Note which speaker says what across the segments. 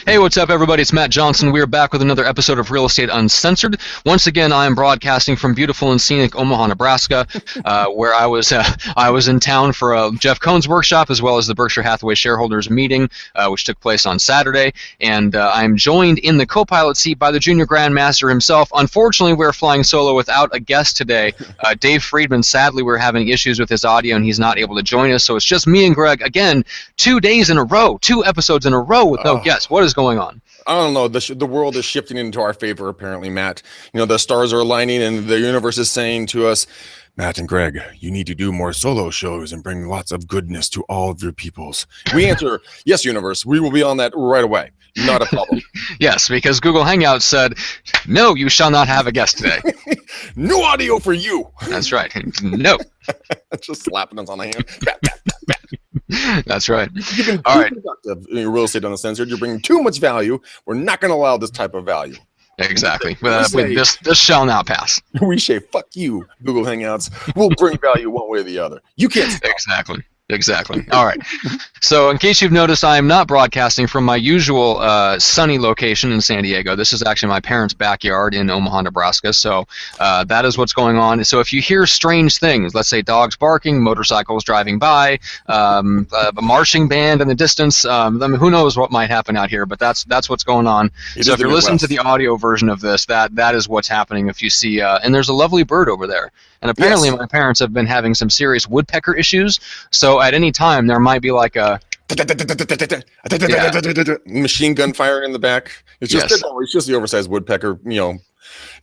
Speaker 1: Hey, what's up, everybody? It's Matt Johnson. We are back with another episode of Real Estate Uncensored. Once again, I am broadcasting from beautiful and scenic Omaha, Nebraska, where I was in town for Jeff Cohn's workshop as well as the Berkshire Hathaway shareholders meeting, which took place on Saturday. And I'm joined in the co-pilot seat by the Junior Grandmaster himself. Unfortunately, we're flying solo without a guest today. Dave Friedman, sadly, we're having issues with his audio, and he's not able to join us. So it's just me and Greg again, 2 days in a row, 2 episodes in a row with no guests. What is going on?
Speaker 2: I don't know. The world is shifting into our favor, apparently, Matt. You know, the stars are aligning and the universe is saying to us, Matt and Greg, you need to do more solo shows and bring lots of goodness to all of your peoples. We answer, yes, universe, we will be on that right away. Not a problem.
Speaker 1: Yes, because Google Hangouts said, no, you shall not have a guest today.
Speaker 2: No audio for you.
Speaker 1: That's right. No.
Speaker 2: Just slapping us on the hand. Bat, bat, bat, bat.
Speaker 1: That's right.
Speaker 2: You've been
Speaker 1: all right.
Speaker 2: Productive in your Real Estate Uncensored. You're bringing too much value. We're not going to allow this type of value.
Speaker 1: Exactly. This shall not pass.
Speaker 2: We say, fuck you, Google Hangouts. We'll bring value one way or the other. You can't stop.
Speaker 1: Exactly. All right. So in case you've noticed, I am not broadcasting from my usual sunny location in San Diego. This is actually my parents' backyard in Omaha, Nebraska. So that is what's going on. So if you hear strange things, let's say dogs barking, motorcycles driving by, a marching band in the distance, who knows what might happen out here, but that's what's going on. So if you're listening to the audio version of this, that is what's happening. If you see, and there's a lovely bird over there. And apparently my parents have been having some serious woodpecker issues. So at any time, there might be like a
Speaker 2: machine gun firing in the back. It's just it's just the oversized woodpecker, you know,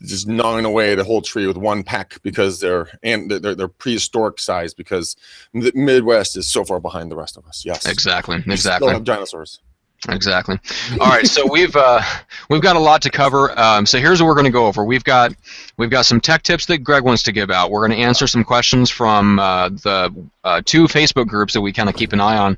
Speaker 2: just gnawing away the whole tree with one peck because they're prehistoric size because the Midwest is so far behind the rest of us. Yes,
Speaker 1: exactly.
Speaker 2: We still have dinosaurs.
Speaker 1: Exactly. All right, so we've got a lot to cover. So here's what we're going to go over. We've got some tech tips that Greg wants to give out. We're going to answer some questions from the 2 Facebook groups that we kind of keep an eye on.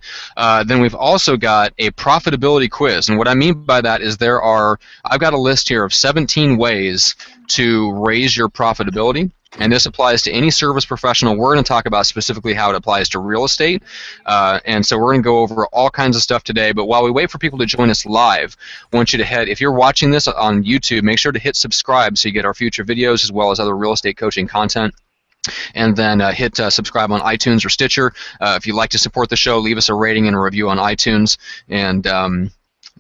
Speaker 1: Then we've also got a profitability quiz, and what I mean by that is I've got a list here of 17 ways to raise your profitability. And this applies to any service professional. We're going to talk about specifically how it applies to real estate. And so we're going to go over all kinds of stuff today. But while we wait for people to join us live, I want you to if you're watching this on YouTube, make sure to hit subscribe so you get our future videos as well as other real estate coaching content. And then hit subscribe on iTunes or Stitcher. If you'd like to support the show, leave us a rating and a review on iTunes. And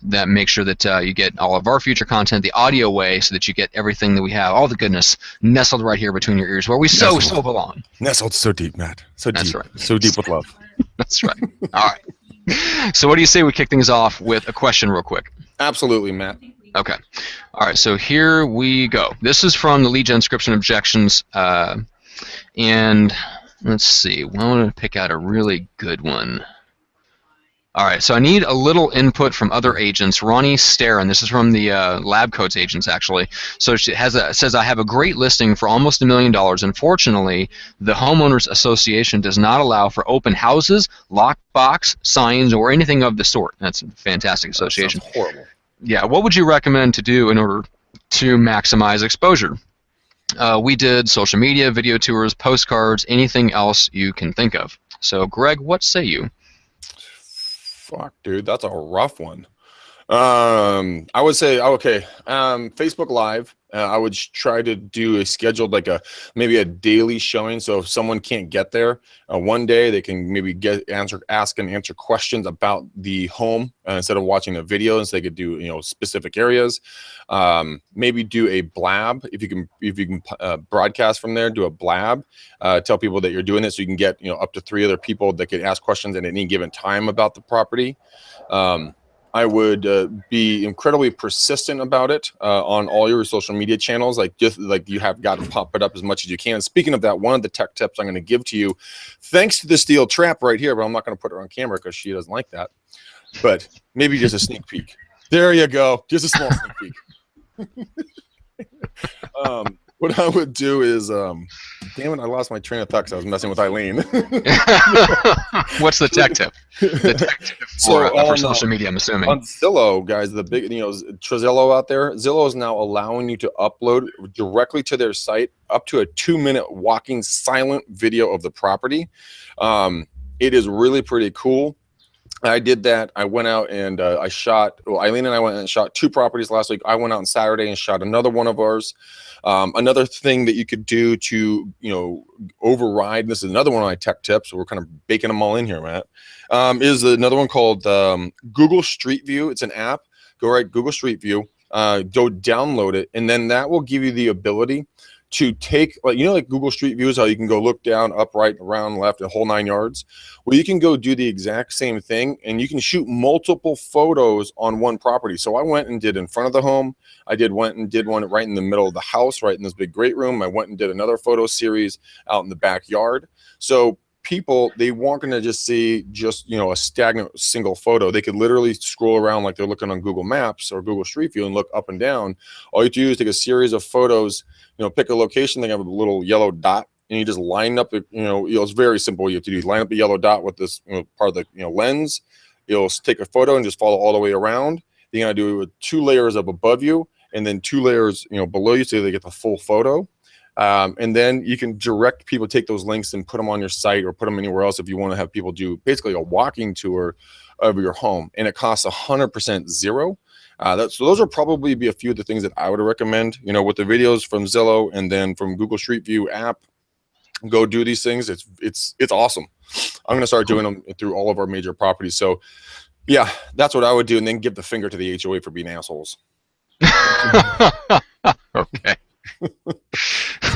Speaker 1: that make sure that you get all of our future content the audio way so that you get everything that we have, all the goodness nestled right here between your ears where we so belong.
Speaker 2: Nestled so deep, Matt. So
Speaker 1: That's
Speaker 2: deep.
Speaker 1: Right.
Speaker 2: So deep with love.
Speaker 1: That's right. All right. So what do you say we kick things off with a question real quick?
Speaker 2: Absolutely, Matt.
Speaker 1: Okay. All right. So here we go. This is from the lead generation objections. And let's see. I want to pick out a really good one. All right, so I need a little input from other agents. Ronnie Starren, this is from the Lab Coats agents, actually. So she says, I have a great listing for almost $1 million. Unfortunately, the Homeowners Association does not allow for open houses, lockbox, signs, or anything of the sort. That's a fantastic association.
Speaker 2: That sounds horrible.
Speaker 1: Yeah, what would you recommend to do in order to maximize exposure? We did social media, video tours, postcards, anything else you can think of. So, Greg, what say you?
Speaker 2: Fuck, dude, that's a rough one. I would say, okay, Facebook Live. I would try to do a scheduled, maybe a daily showing. So if someone can't get there one day, they can maybe ask and answer questions about the home instead of watching a video. And so they could do specific areas. Maybe do a blab if you can broadcast from there. Do a blab. Tell people that you're doing it so you can get up to 3 other people that could ask questions at any given time about the property. I would be incredibly persistent about it on all your social media channels. You have got to pop it up as much as you can. Speaking of that, one of the tech tips I'm going to give to you, thanks to the steel trap right here, but I'm not going to put her on camera because she doesn't like that. But maybe just a sneak peek. There you go. Just a small sneak peek. What I would do is, damn it, I lost my train of thought because I was messing with Eileen.
Speaker 1: What's the tech tip? The tech tip for social media, I'm assuming.
Speaker 2: On Zillow, guys, the big, Zillow out there, Zillow is now allowing you to upload directly to their site up to a 2-minute walking silent video of the property. It is really pretty cool. I did that. I went out and I shot. Well, Eileen and I went and shot 2 properties last week. I went out on Saturday and shot another one of ours. Another thing that you could do to, override. This is another one of my tech tips. So we're kind of baking them all in here, Matt. Is another one called Google Street View. It's an app. Go right Google Street View. Go download it, and then that will give you the ability to take, like Google Street View is how you can go look down, up, right, around, left, the whole 9 yards. Well, you can go do the exact same thing, and you can shoot multiple photos on one property. So I went and did in front of the home. Went and did one right in the middle of the house, right in this big great room. I went and did another photo series out in the backyard. So people, they weren't going to just see a stagnant single photo. They could literally scroll around like they're looking on Google Maps or Google Street View and look up and down. All you have to do is take a series of photos, pick a location. They have a little yellow dot, and you just line up it's very simple. You have to do line up the yellow dot with this part of the lens. You'll take a photo and just follow all the way around. You're going to do it with 2 layers up above you and then 2 layers below you, so they get the full photo. And then you can direct people, take those links and put them on your site or put them anywhere else if you want to have people do basically a walking tour of your home. And it costs 100% zero. So those will probably be a few of the things that I would recommend, with the videos from Zillow and then from Google Street View app. Go do these things. It's awesome. I'm going to start doing them through all of our major properties. So yeah, that's what I would do. And then give the finger to the HOA for being assholes.
Speaker 1: Okay.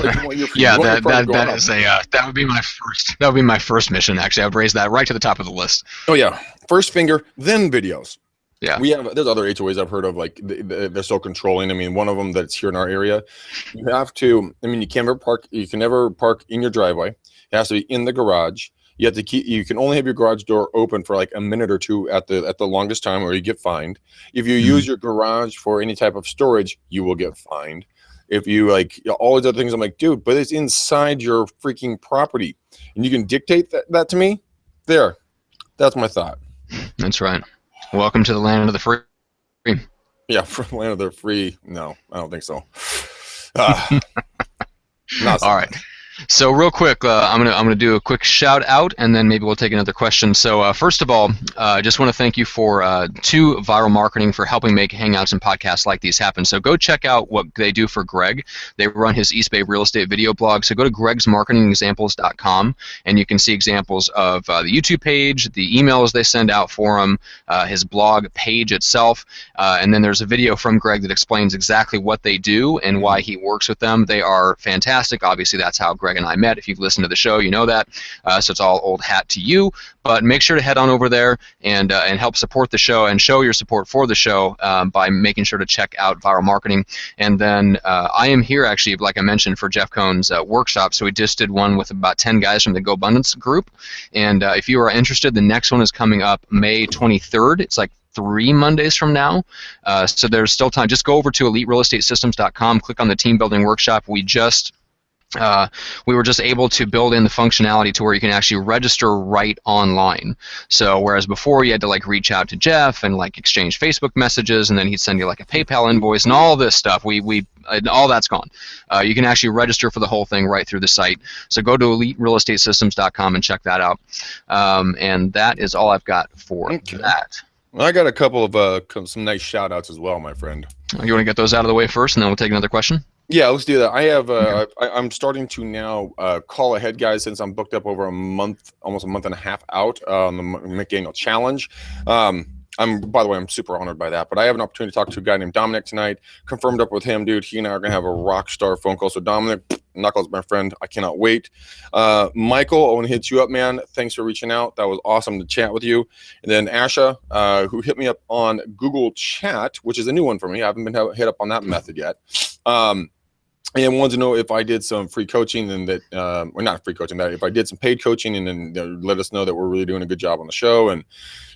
Speaker 2: Like,
Speaker 1: yeah, that would be my first mission. Actually, I would raise that right to the top of the list.
Speaker 2: Oh yeah, first finger, then videos.
Speaker 1: Yeah,
Speaker 2: there's other HOAs I've heard of, like they're so controlling. I mean, one of them that's here in our area, you have to. I mean, you can never park in your driveway. It has to be in the garage. You have to keep. You can only have your garage door open for like a minute or 2 at the longest time, or you get fined. If you use your garage for any type of storage, you will get fined. If you all these other things, I'm like, dude, but it's inside your freaking property, and you can dictate that to me. There, that's my thought.
Speaker 1: That's right. Welcome to the land of the free.
Speaker 2: Yeah, for the land of the free. No, I don't think so.
Speaker 1: All right. So real quick, I'm gonna do a quick shout out, and then maybe we'll take another question. So first of all, I just want to thank you for to Viral Marketing for helping make Hangouts and podcasts like these happen. So go check out what they do for Greg. They run his East Bay real estate video blog. So go to gregsmarketingexamples.com, and you can see examples of the YouTube page, the emails they send out for him, his blog page itself, and then there's a video from Greg that explains exactly what they do and why he works with them. They are fantastic. Obviously, that's how Greg and I met. If you've listened to the show, you know that. So it's all old hat to you. But make sure to head on over there and help support the show and show your support for the show by making sure to check out Viral Marketing. And then I am here, actually, like I mentioned, for Jeff Cohn's workshop. So we just did one with about 10 guys from the Go Abundance group. And if you are interested, the next one is coming up May 23rd. It's like 3 Mondays from now. So there's still time. Just go over to eliterealestatesystems.com, click on the team building workshop. We were just able to build in the functionality to where you can actually register right online. So whereas before you had to reach out to Jeff and exchange Facebook messages, and then he'd send you a PayPal invoice and all this stuff, all that's gone. You can actually register for the whole thing right through the site. So go to eliterealestatesystems.com and check that out. And that is all I've got for that.
Speaker 2: Well, I got a couple of some nice shout outs as well, my friend.
Speaker 1: You want to get those out of the way first, and then we'll take another question?
Speaker 2: Yeah, let's do that. I have. I'm starting to now call ahead, guys, since I'm booked up over a month, almost a month and a half out on the McDaniel Challenge. By the way, I'm super honored by that. But I have an opportunity to talk to a guy named Dominic tonight. Confirmed up with him, dude. He and I are gonna have a rock star phone call. So Dominic, Knuckles, my friend, I cannot wait. Michael, I want to hit you up, man. Thanks for reaching out. That was awesome to chat with you. And then Asha, who hit me up on Google Chat, which is a new one for me. I haven't been hit up on that method yet. And wanted to know if I did some free coaching and that, or not free coaching, that if I did some paid coaching, and then let us know that we're really doing a good job on the show, and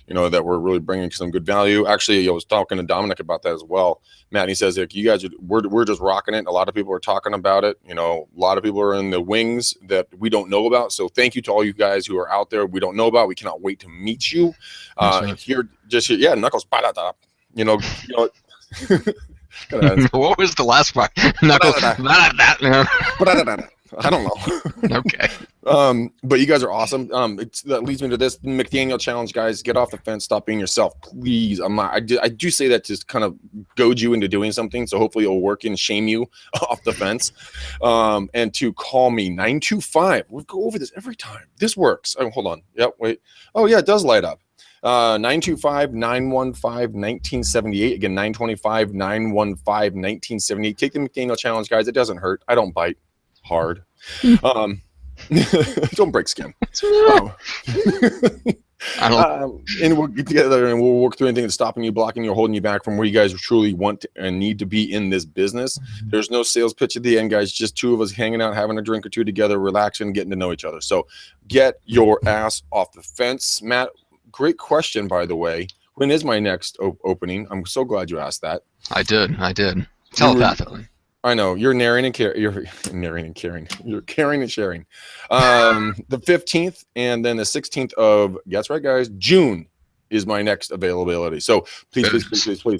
Speaker 2: that we're really bringing some good value. Actually, I was talking to Dominic about that as well, Matt. And he says, you guys, we're just rocking it. A lot of people are talking about it. A lot of people are in the wings that we don't know about. So thank you to all you guys who are out there we don't know about. We cannot wait to meet you. Yeah, Knuckles.
Speaker 1: What was the last part? Knuckles.
Speaker 2: I don't know.
Speaker 1: Okay.
Speaker 2: But you guys are awesome. That leads me to this McDaniel challenge, guys. Get off the fence. Stop being yourself, please. I do say that to kind of goad you into doing something. So hopefully it'll work and shame you off the fence. And to call me 925. We'll go over this every time. This works. Oh, hold on. Yep. Wait. Oh yeah, it does light up. 925-915-1978. Again, 925-915-1978. Take the McDaniel challenge, guys. It doesn't hurt. I don't bite hard. Don't break skin. And we'll get together and we'll work through anything that's stopping you, blocking you, holding you back from where you guys truly want and need to be in this business. There's no sales pitch at the end, guys. Just two of us hanging out, having a drink or two together, relaxing, getting to know each other. So get your ass off the fence. Matt, great question, by the way. When is my next opening? I'm so glad you asked that.
Speaker 1: I did. Telepathically.
Speaker 2: I know you're narrating and caring. You're narrating and caring. You're caring and sharing. The 15th and then the 16th of, guess right, guys, June is my next availability. So please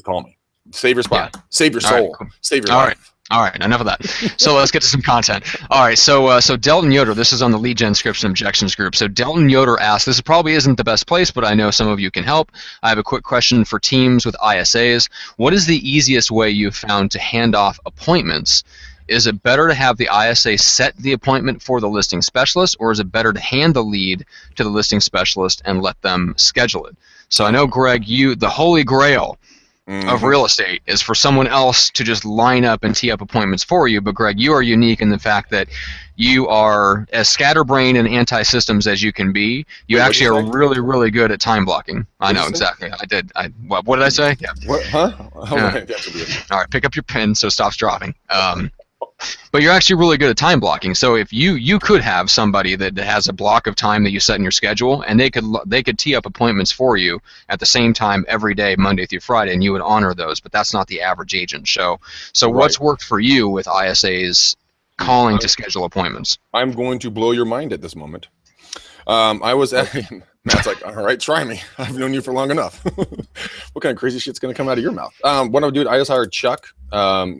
Speaker 2: call me. Save your spot. Yeah. Save your soul. Right, cool. Save your life.
Speaker 1: All right, enough of that. So let's get to some content. All right, so Delton Yoder, this is on the lead gen scripts and objections group. So Delton Yoder asked, this probably isn't the best place, but I know some of you can help. I have a quick question for teams with ISAs. What is the easiest way you've found to hand off appointments? Is it better to have the ISA set the appointment for the listing specialist, or is it better to hand the lead to the listing specialist and let them schedule it? So I know, Greg, the holy grail of real estate is for someone else to just line up and tee up appointments for you. But Greg, you are unique in the fact that you are as scatterbrained and anti-systems as you can be. You actually are really, really good at time blocking. I know, exactly. I did. What did I say? Yeah.
Speaker 2: What? Huh?
Speaker 1: All right, pick up your pen so it stops dropping. But you're actually really good at time blocking. So if you could have somebody that has a block of time that you set in your schedule, and they could tee up appointments for you at the same time every day, Monday through Friday, and you would honor those. But that's not the average agent. So what's worked for you with ISAs calling to schedule appointments?
Speaker 2: I'm going to blow your mind at this moment. I was at Matt's like, all right, try me. I've known you for long enough. What kind of crazy shit's going to come out of your mouth? What I would do, I just hired Chuck.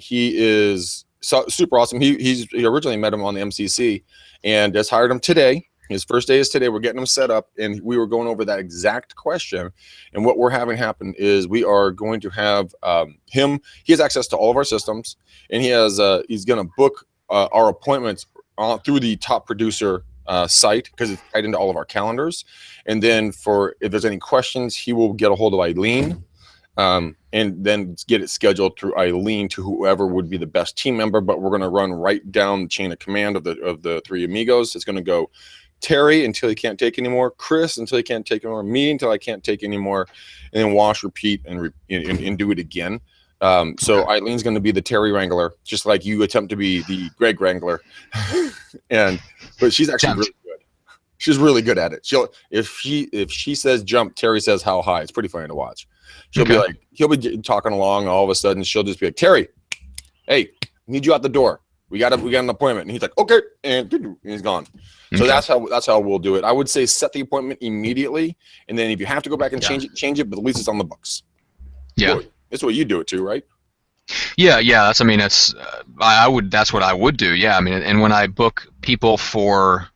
Speaker 2: He is super awesome. He originally met him on the MCC and just hired him today. His first day is today. We're getting him set up, and we were going over that exact question. And what we're having happen is we are going to have him. He has access to all of our systems, and he's going to book our appointments through the top producer site because it's tied into all of our calendars. And then if there's any questions, he will get a hold of Eileen. And then get it scheduled through Eileen to whoever would be the best team member. But we're going to run right down the chain of command of the three amigos. It's going to go Terry until he can't take anymore, Chris until he can't take anymore, me until I can't take anymore, and then wash, repeat, and do it again. So Eileen's going to be the Terry Wrangler, just like you attempt to be the Greg Wrangler. But she's actually really good. She's really good at it. If she says jump, Terry says how high. It's pretty funny to watch. He'll be talking along, and all of a sudden she'll just be like, Terry, hey, need you out the door. We got an appointment. And he's like, okay, and he's gone. So that's how we'll do it. I would say set the appointment immediately, and then if you have to go back and change it, but at least it's on the books.
Speaker 1: Yeah,
Speaker 2: that's what you do it too, right?
Speaker 1: Yeah. That's what I would do. Yeah, I mean, and when I book people for.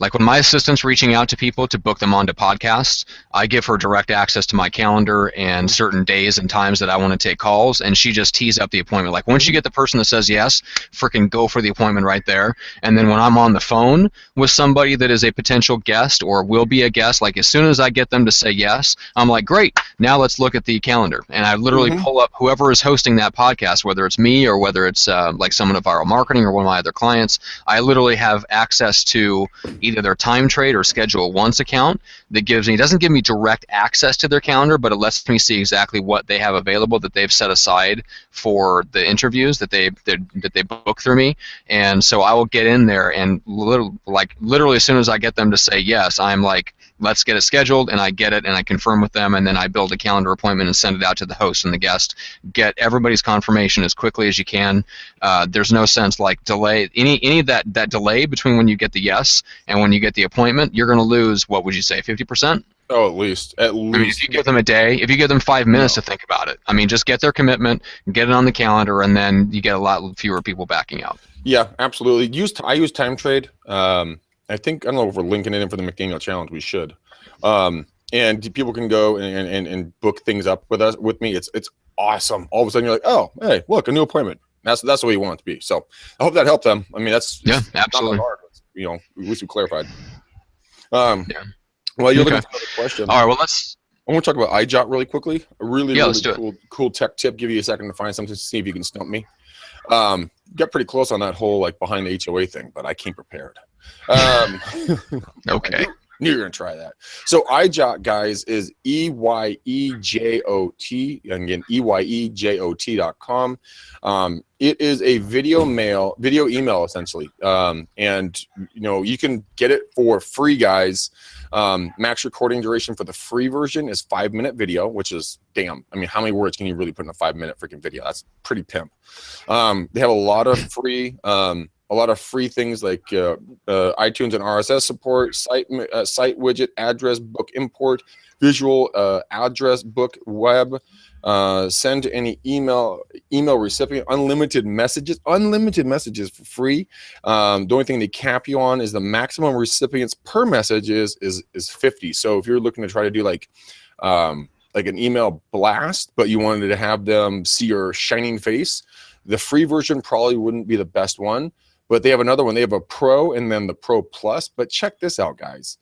Speaker 1: Like when my assistant's reaching out to people to book them onto podcasts, I give her direct access to my calendar and certain days and times that I want to take calls, and she just tees up the appointment. Like once you get the person that says yes, freaking go for the appointment right there. And then when I'm on the phone with somebody that is a potential guest or will be a guest, like as soon as I get them to say yes, I'm like, great, now let's look at the calendar. And I literally pull up whoever is hosting that podcast, whether it's me or whether it's like someone at Viral Marketing or one of my other clients. I literally have access to either their time trade or schedule once account that doesn't give me direct access to their calendar, but it lets me see exactly what they have available that they've set aside for the interviews that they book through me. And so I will get in there and literally as soon as I get them to say yes, I'm like, let's get it scheduled, and I get it and I confirm with them, and then I build a calendar appointment and send it out to the host and the guest. Get everybody's confirmation as quickly as you can. There's no sense like delay any of that delay between when you get the yes and when you get the appointment. You're going to lose, what would you say, 50%?
Speaker 2: Oh, at least.
Speaker 1: I mean, if you give them a day, if you give them 5 minutes to think about about it. I mean, just get their commitment, get it on the calendar, and then you get a lot fewer people backing out.
Speaker 2: Yeah, absolutely. I use Time Trade. I don't know if we're linking it in for the McDaniel challenge. We should. And people can go and book things up with me. It's awesome. All of a sudden you're like, oh, hey, look, a new appointment. That's the way you want it to be. So I hope that helped them. I mean,
Speaker 1: yeah, absolutely.
Speaker 2: Not hard. You know, at least we clarified. Yeah. Well, you're looking for another question.
Speaker 1: All right. Well,
Speaker 2: I want to talk about iJot really quickly. A really cool tech tip. Give you a second to find something to see if you can stump me. Got pretty close on that whole like behind the HOA thing, but I came prepared.
Speaker 1: Okay.
Speaker 2: Knew you were gonna try that. So iJot, guys, is EYEJOT, and again EYEJOT.com. It is a video email essentially, and you know you can get it for free, guys. Max recording duration for the free version is 5-minute video, which is damn. I mean, how many words can you really put in a 5-minute freaking video? That's pretty pimp. They have a lot of free things like iTunes and RSS support, site widget, address book import, visual address book, web, send to any email recipient, unlimited messages for free. The only thing they cap you on is the maximum recipients per message is 50. So if you're looking to try to do like an email blast, but you wanted to have them see your shining face, the free version probably wouldn't be the best one. But they have another one. They have a Pro and then the Pro Plus. But check this out, guys.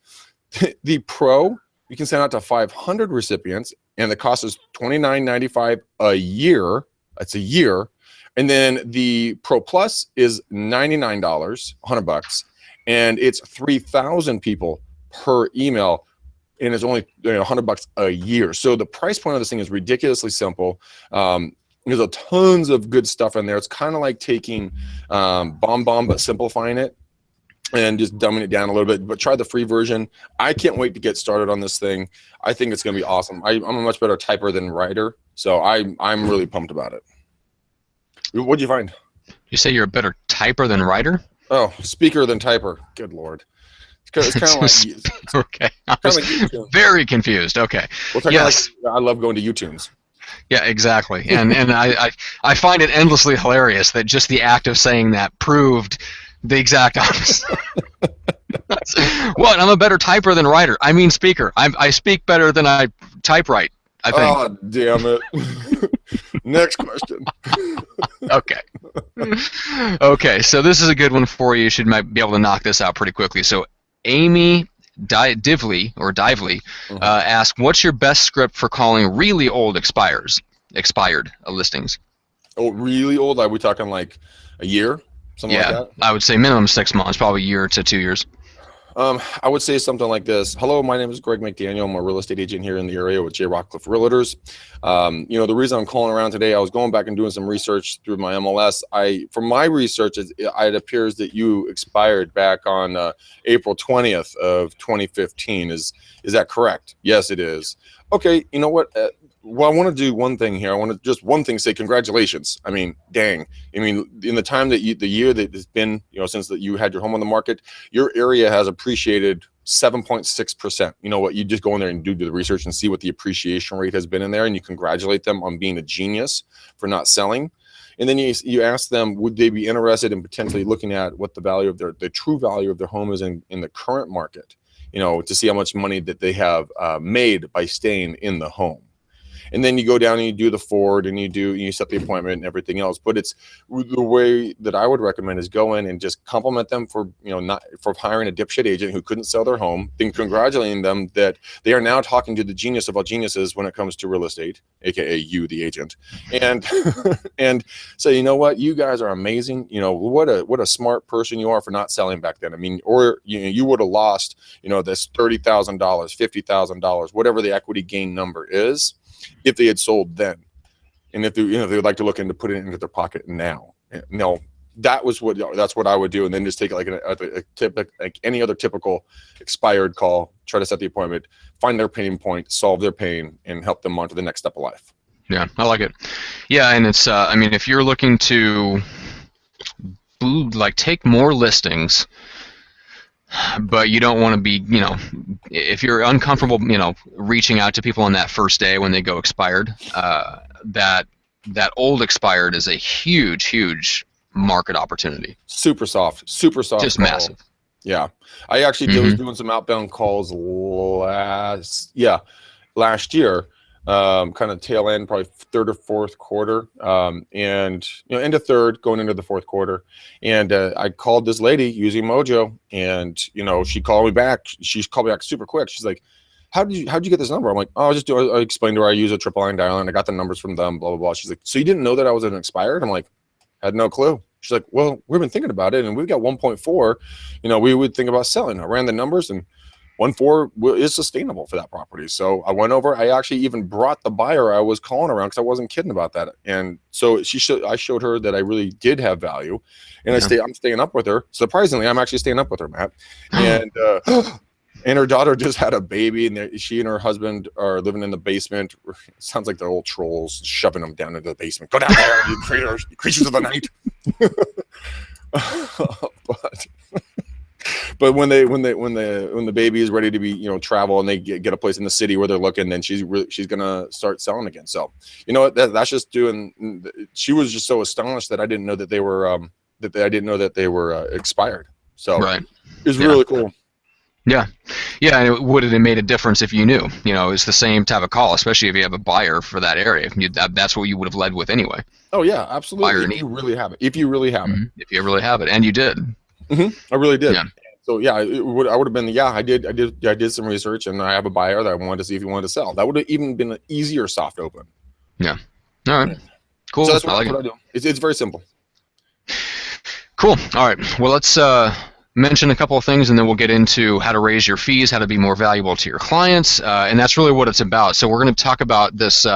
Speaker 2: The Pro, you can send out to 500 recipients, and the cost is $29.95 a year. That's a year. And then the Pro Plus is $99, $100, and it's 3,000 people per email, and it's only $100 a year. So the price point of this thing is ridiculously simple. There's a tons of good stuff in there. It's kind of like taking BombBomb but simplifying it and just dumbing it down a little bit. But try the free version. I can't wait to get started on this thing. I think it's going to be awesome. I'm a much better typer than writer, so I'm really pumped about it. What'd you find?
Speaker 1: You say you're a better typer than writer?
Speaker 2: Oh, speaker than typer. Good Lord. It's kind of like
Speaker 1: okay. I was very confused. Okay.
Speaker 2: Well, yes. Like, I love going to YouTunes.
Speaker 1: Yeah, exactly. And I find it endlessly hilarious that just the act of saying that proved the exact opposite. What? I'm a better typer than writer. I mean speaker. I speak better than I type right, I think.
Speaker 2: Oh, damn it. Next question.
Speaker 1: Okay. Okay, so this is a good one for you. You should be able to knock this out pretty quickly. So Amy Dively ask, what's your best script for calling really old expired listings?
Speaker 2: Oh, really old? Are we talking like a year? Something like that?
Speaker 1: I would say minimum 6 months, probably a year to 2 years.
Speaker 2: I would say something like this. Hello, my name is Greg McDaniel. I'm a real estate agent here in the area with J. Rockcliffe Realtors. The reason I'm calling around today, I was going back and doing some research through my MLS. From my research, it appears that you expired back on April 20th of 2015. Is that correct? Yes, it is. Okay, you know what? Well, I want to do one thing here. I want to just one thing say congratulations. I mean, dang. I mean, in the time that the year that has been, since that you had your home on the market, your area has appreciated 7.6%. You know what? You just go in there and do the research and see what the appreciation rate has been in there, and you congratulate them on being a genius for not selling. And then you ask them, would they be interested in potentially looking at what the value of the true value of their home is in the current market, to see how much money that they have made by staying in the home. And then you go down and you do the forward and you set the appointment and everything else. But it's the way that I would recommend is go in and just compliment them for, not for hiring a dipshit agent who couldn't sell their home, then congratulating them that they are now talking to the genius of all geniuses when it comes to real estate, aka you, the agent, and and say, you know what, you guys are amazing. What a smart person you are for not selling back then. I mean, or you would have lost, this $30,000, $50,000, whatever the equity gain number is, if they had sold then, and if they would like to look into put it into their pocket now. That's what I would do, and then just take it like any other typical expired call, try to set the appointment, find their pain point, solve their pain, and help them on to the next step of life.
Speaker 1: Yeah, I like it. Yeah, and it's if you're looking to take more listings, but you don't want to be, if you're uncomfortable, reaching out to people on that first day when they go expired, that old expired is a huge market opportunity.
Speaker 2: Super soft
Speaker 1: Just
Speaker 2: call.
Speaker 1: massive.
Speaker 2: Yeah, I actually was doing some outbound calls last year, kind of tail end, probably third or fourth quarter, and end of third, going into the fourth quarter, and I called this lady using Mojo, and she called me back. She called me back super quick. She's like, how'd you get this number? I'm like, oh, I explained to her I use a triple line dialer, and I got the numbers from them, blah blah blah. She's like, so you didn't know that I was an expired? I'm like, had no clue. She's like, well, we've been thinking about it, and we've got 1.4. We would think about selling. I ran the numbers, and 1.4 is sustainable for that property. So I went over. I actually even brought the buyer I was calling around because I wasn't kidding about that. And so I showed her that I really did have value, and I'm staying up with her. Surprisingly, I'm actually staying up with her, Matt. And and her daughter just had a baby, and she and her husband are living in the basement. It sounds like the old trolls shoving them down into the basement. Go down there, you creatures of the night. But when the baby is ready to be travel, and they get a place in the city where they're looking, then she's gonna start selling again. So that's just doing. She was just so astonished that I didn't know that they were expired. So
Speaker 1: right.
Speaker 2: It was really cool.
Speaker 1: Yeah, and would it have made a difference if you knew? It's the same type of call, especially if you have a buyer for that area. That's what you would have led with anyway.
Speaker 2: Oh yeah, absolutely. If you really have it. If you really have it,
Speaker 1: and you did.
Speaker 2: I really did.
Speaker 1: Yeah.
Speaker 2: So yeah, I would have been. Yeah, I did some research, and I have a buyer that I wanted to see if he wanted to sell. That would have even been an easier soft open.
Speaker 1: Yeah. All right. Cool.
Speaker 2: So that's what I do. It's very simple.
Speaker 1: Cool. All right. Well, let's mention a couple of things, and then we'll get into how to raise your fees, how to be more valuable to your clients, and that's really what it's about. So we're going to talk about this,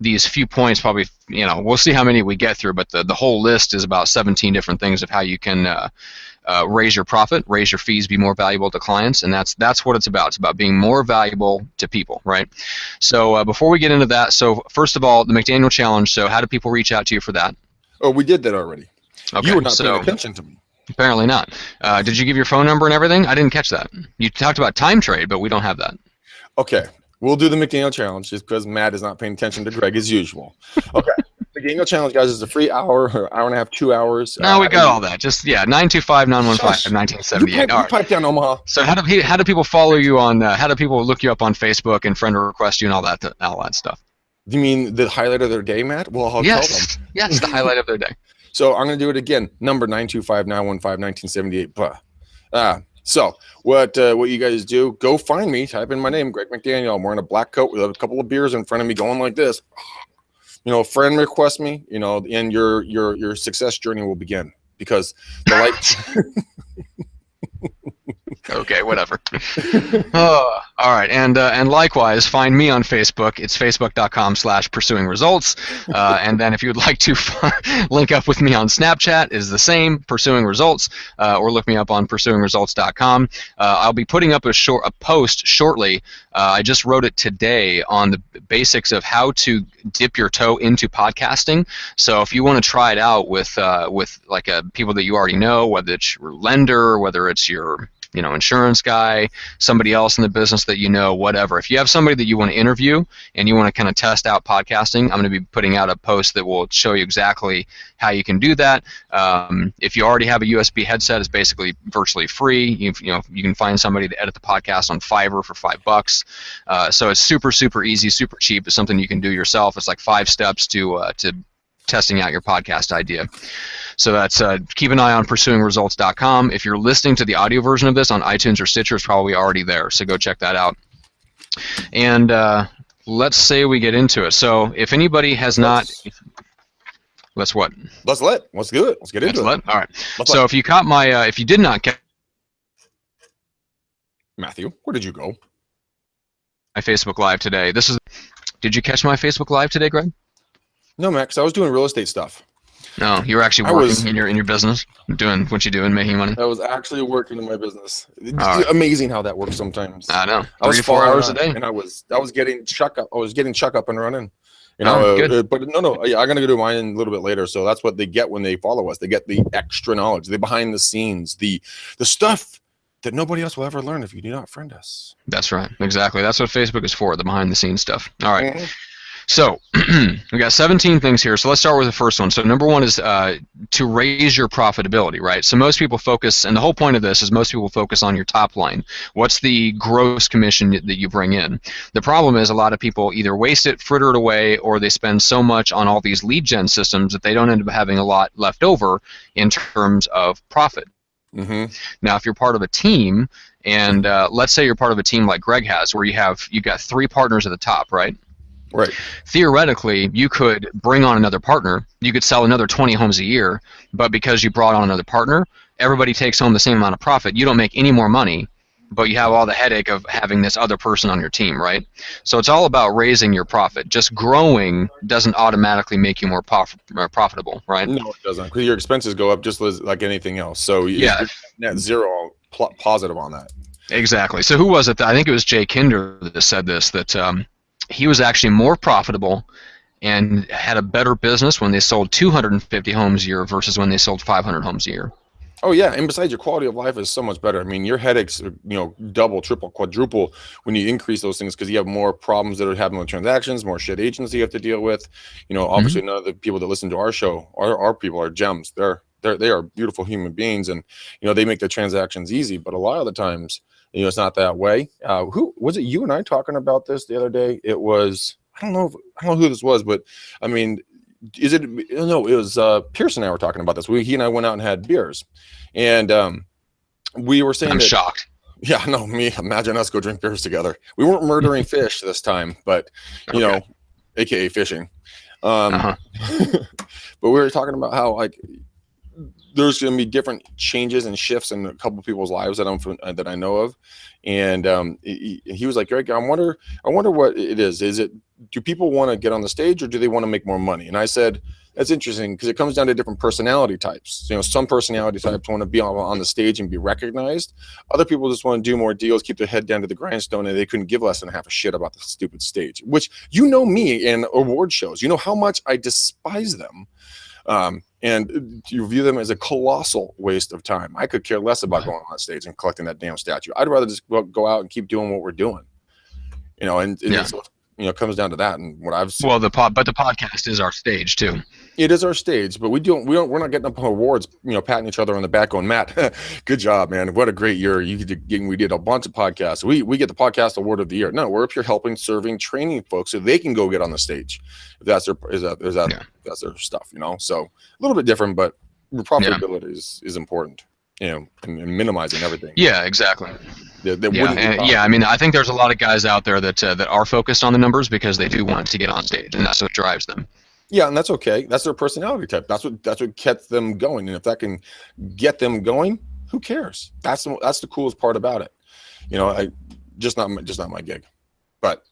Speaker 1: these few points. Probably, we'll see how many we get through, but the whole list is about 17 different things of how you can raise your profit, raise your fees, be more valuable to clients, and that's what it's about. It's about being more valuable to people, right? So before we get into that, so first of all, the McDaniel Challenge. So how do people reach out to you for that?
Speaker 2: Oh, we did that already.
Speaker 1: Okay,
Speaker 2: you were not paying attention to me.
Speaker 1: Apparently not. Did you give your phone number and everything? I didn't catch that. You talked about time trade, but we don't have that.
Speaker 2: Okay. We'll do the McDaniel Challenge just because Matt is not paying attention to Greg as usual. Okay. McDaniel Challenge, guys, is a free hour and a half, 2 hours.
Speaker 1: No, we got all that. Just, 925-915-1978.
Speaker 2: You pipe down, Omaha.
Speaker 1: So how do people follow you on, how do people look you up on Facebook and friend request you and all that stuff?
Speaker 2: You mean the highlight of their day, Matt? Well, I'll tell them.
Speaker 1: Yes, the highlight of their day.
Speaker 2: So I'm going to do it again. Number 925-915-1978. So what you guys do, go find me, type in my name, Greg McDaniel. I'm wearing a black coat with a couple of beers in front of me going like this. Friend request me, and your success journey will begin because the light.
Speaker 1: Okay, whatever. Oh, all right, and likewise, find me on Facebook. It's facebook.com/pursuingresults. And then if you would like to link up with me on Snapchat, is the same, Pursuing Results, or look me up on pursuingresults.com. I'll be putting up a post shortly. I just wrote it today on the basics of how to dip your toe into podcasting. So if you want to try it out with people that you already know, whether it's your lender, whether it's your insurance guy, somebody else in the business that whatever. If you have somebody that you want to interview and you want to kind of test out podcasting, I'm going to be putting out a post that will show you exactly how you can do that. If you already have a USB headset, it's basically virtually free. You can find somebody to edit the podcast on Fiverr for $5. So it's super, super easy, super cheap. It's something you can do yourself. It's like 5 steps to testing out your podcast idea. So that's keep an eye on pursuingresults.com. If you're listening to the audio version of this on iTunes or Stitcher, it's probably already there. So go check that out. And let's say we get into it. So if anybody has let's what?
Speaker 2: Let's do it. Let's get into it.
Speaker 1: All right. So if you caught my, if you did not catch
Speaker 2: Matthew, where did you go?
Speaker 1: My Facebook Live today. Did you catch my Facebook Live today, Greg?
Speaker 2: No, Max. I was doing real estate stuff.
Speaker 1: No, you were actually working in your business, doing what you do and making money.
Speaker 2: I was actually working in my business. It's amazing how that works sometimes.
Speaker 1: I know.
Speaker 2: 3 to 4 hours a day, and I was getting chuck up and running.
Speaker 1: Good.
Speaker 2: But no. I'm gonna do mine a little bit later. So that's what they get when they follow us. They get the extra knowledge, the behind the scenes, the stuff that nobody else will ever learn if you do not friend us.
Speaker 1: That's right. Exactly. That's what Facebook is for, the behind-the-scenes stuff. All right.
Speaker 2: Mhm.
Speaker 1: So we got 17 things here. So let's start with the first one. So number one is to raise your profitability, right? So most people focus, and the whole point of this is most people focus on your top line. What's the gross commission that you bring in? The problem is a lot of people either waste it, fritter it away, or they spend so much on all these lead gen systems that they don't end up having a lot left over in terms of profit.
Speaker 2: Mm-hmm.
Speaker 1: Now, if you're part of a team, and let's say you're part of a team like Greg has, where you've got 3 partners at the top, right?
Speaker 2: Right.
Speaker 1: Theoretically, you could bring on another partner. You could sell another 20 homes a year, but because you brought on another partner, everybody takes home the same amount of profit. You don't make any more money, but you have all the headache of having this other person on your team, right? So it's all about raising your profit. Just growing doesn't automatically make you more profitable, right?
Speaker 2: No, it doesn't. Because your expenses go up just like anything else. So
Speaker 1: Yeah,
Speaker 2: net zero positive on that.
Speaker 1: exactly. So who was it? I think it was Jay Kinder that said this, that he was actually more profitable and had a better business when they sold 250 homes a year versus when they sold 500 homes a year.
Speaker 2: Oh yeah, and besides, your quality of life is so much better. I mean, your headaches, double, triple, quadruple when you increase those things because you have more problems that are happening with transactions, more shit agents you have to deal with. Obviously, none of the people that listen to our show, our people are gems. They are beautiful human beings, and they make the transactions easy. But a lot of the times, it's not that way. Who was it? You and I talking about this the other day? It was I don't know who this was, but I mean, is it? No, it was Pierce and I were talking about this. He and I went out and had beers, and we were saying
Speaker 1: I'm shocked.
Speaker 2: Yeah, no, imagine us go drink beers together. We weren't murdering fish this time, but aka fishing. But we were talking about how there's going to be different changes and shifts in a couple of people's lives that I know of, and he was like, Greg, I wonder what it is. Do people want to get on the stage or do they want to make more money? And I said, that's interesting because it comes down to different personality types. Some personality types want to be on the stage and be recognized. Other people just want to do more deals, keep their head down to the grindstone, and they couldn't give less than half a shit about the stupid stage. Which me in award shows. You know how much I despise them. And you view them as a colossal waste of time. I could care less about going on stage and collecting that damn statue. I'd rather just go out and keep doing what we're doing. It comes down to that. And what I've seen.
Speaker 1: Well, the podcast is our stage too.
Speaker 2: It is our stage, but we're not getting up on awards, patting each other on the back going, Matt, good job, man. What a great year. We did a bunch of podcasts. We get the podcast award of the year. No, we're up here helping, serving, training folks so they can go get on the stage. If that's that's their stuff, So a little bit different, but profitability is important, and minimizing everything.
Speaker 1: Yeah, exactly. I mean, I think there's a lot of guys out there that are focused on the numbers because they do want to get on stage, and that's what drives them.
Speaker 2: Yeah, and that's okay. That's their personality type. That's what gets them going. And if that can get them going, who cares? That's the coolest part about it. Just not my gig. But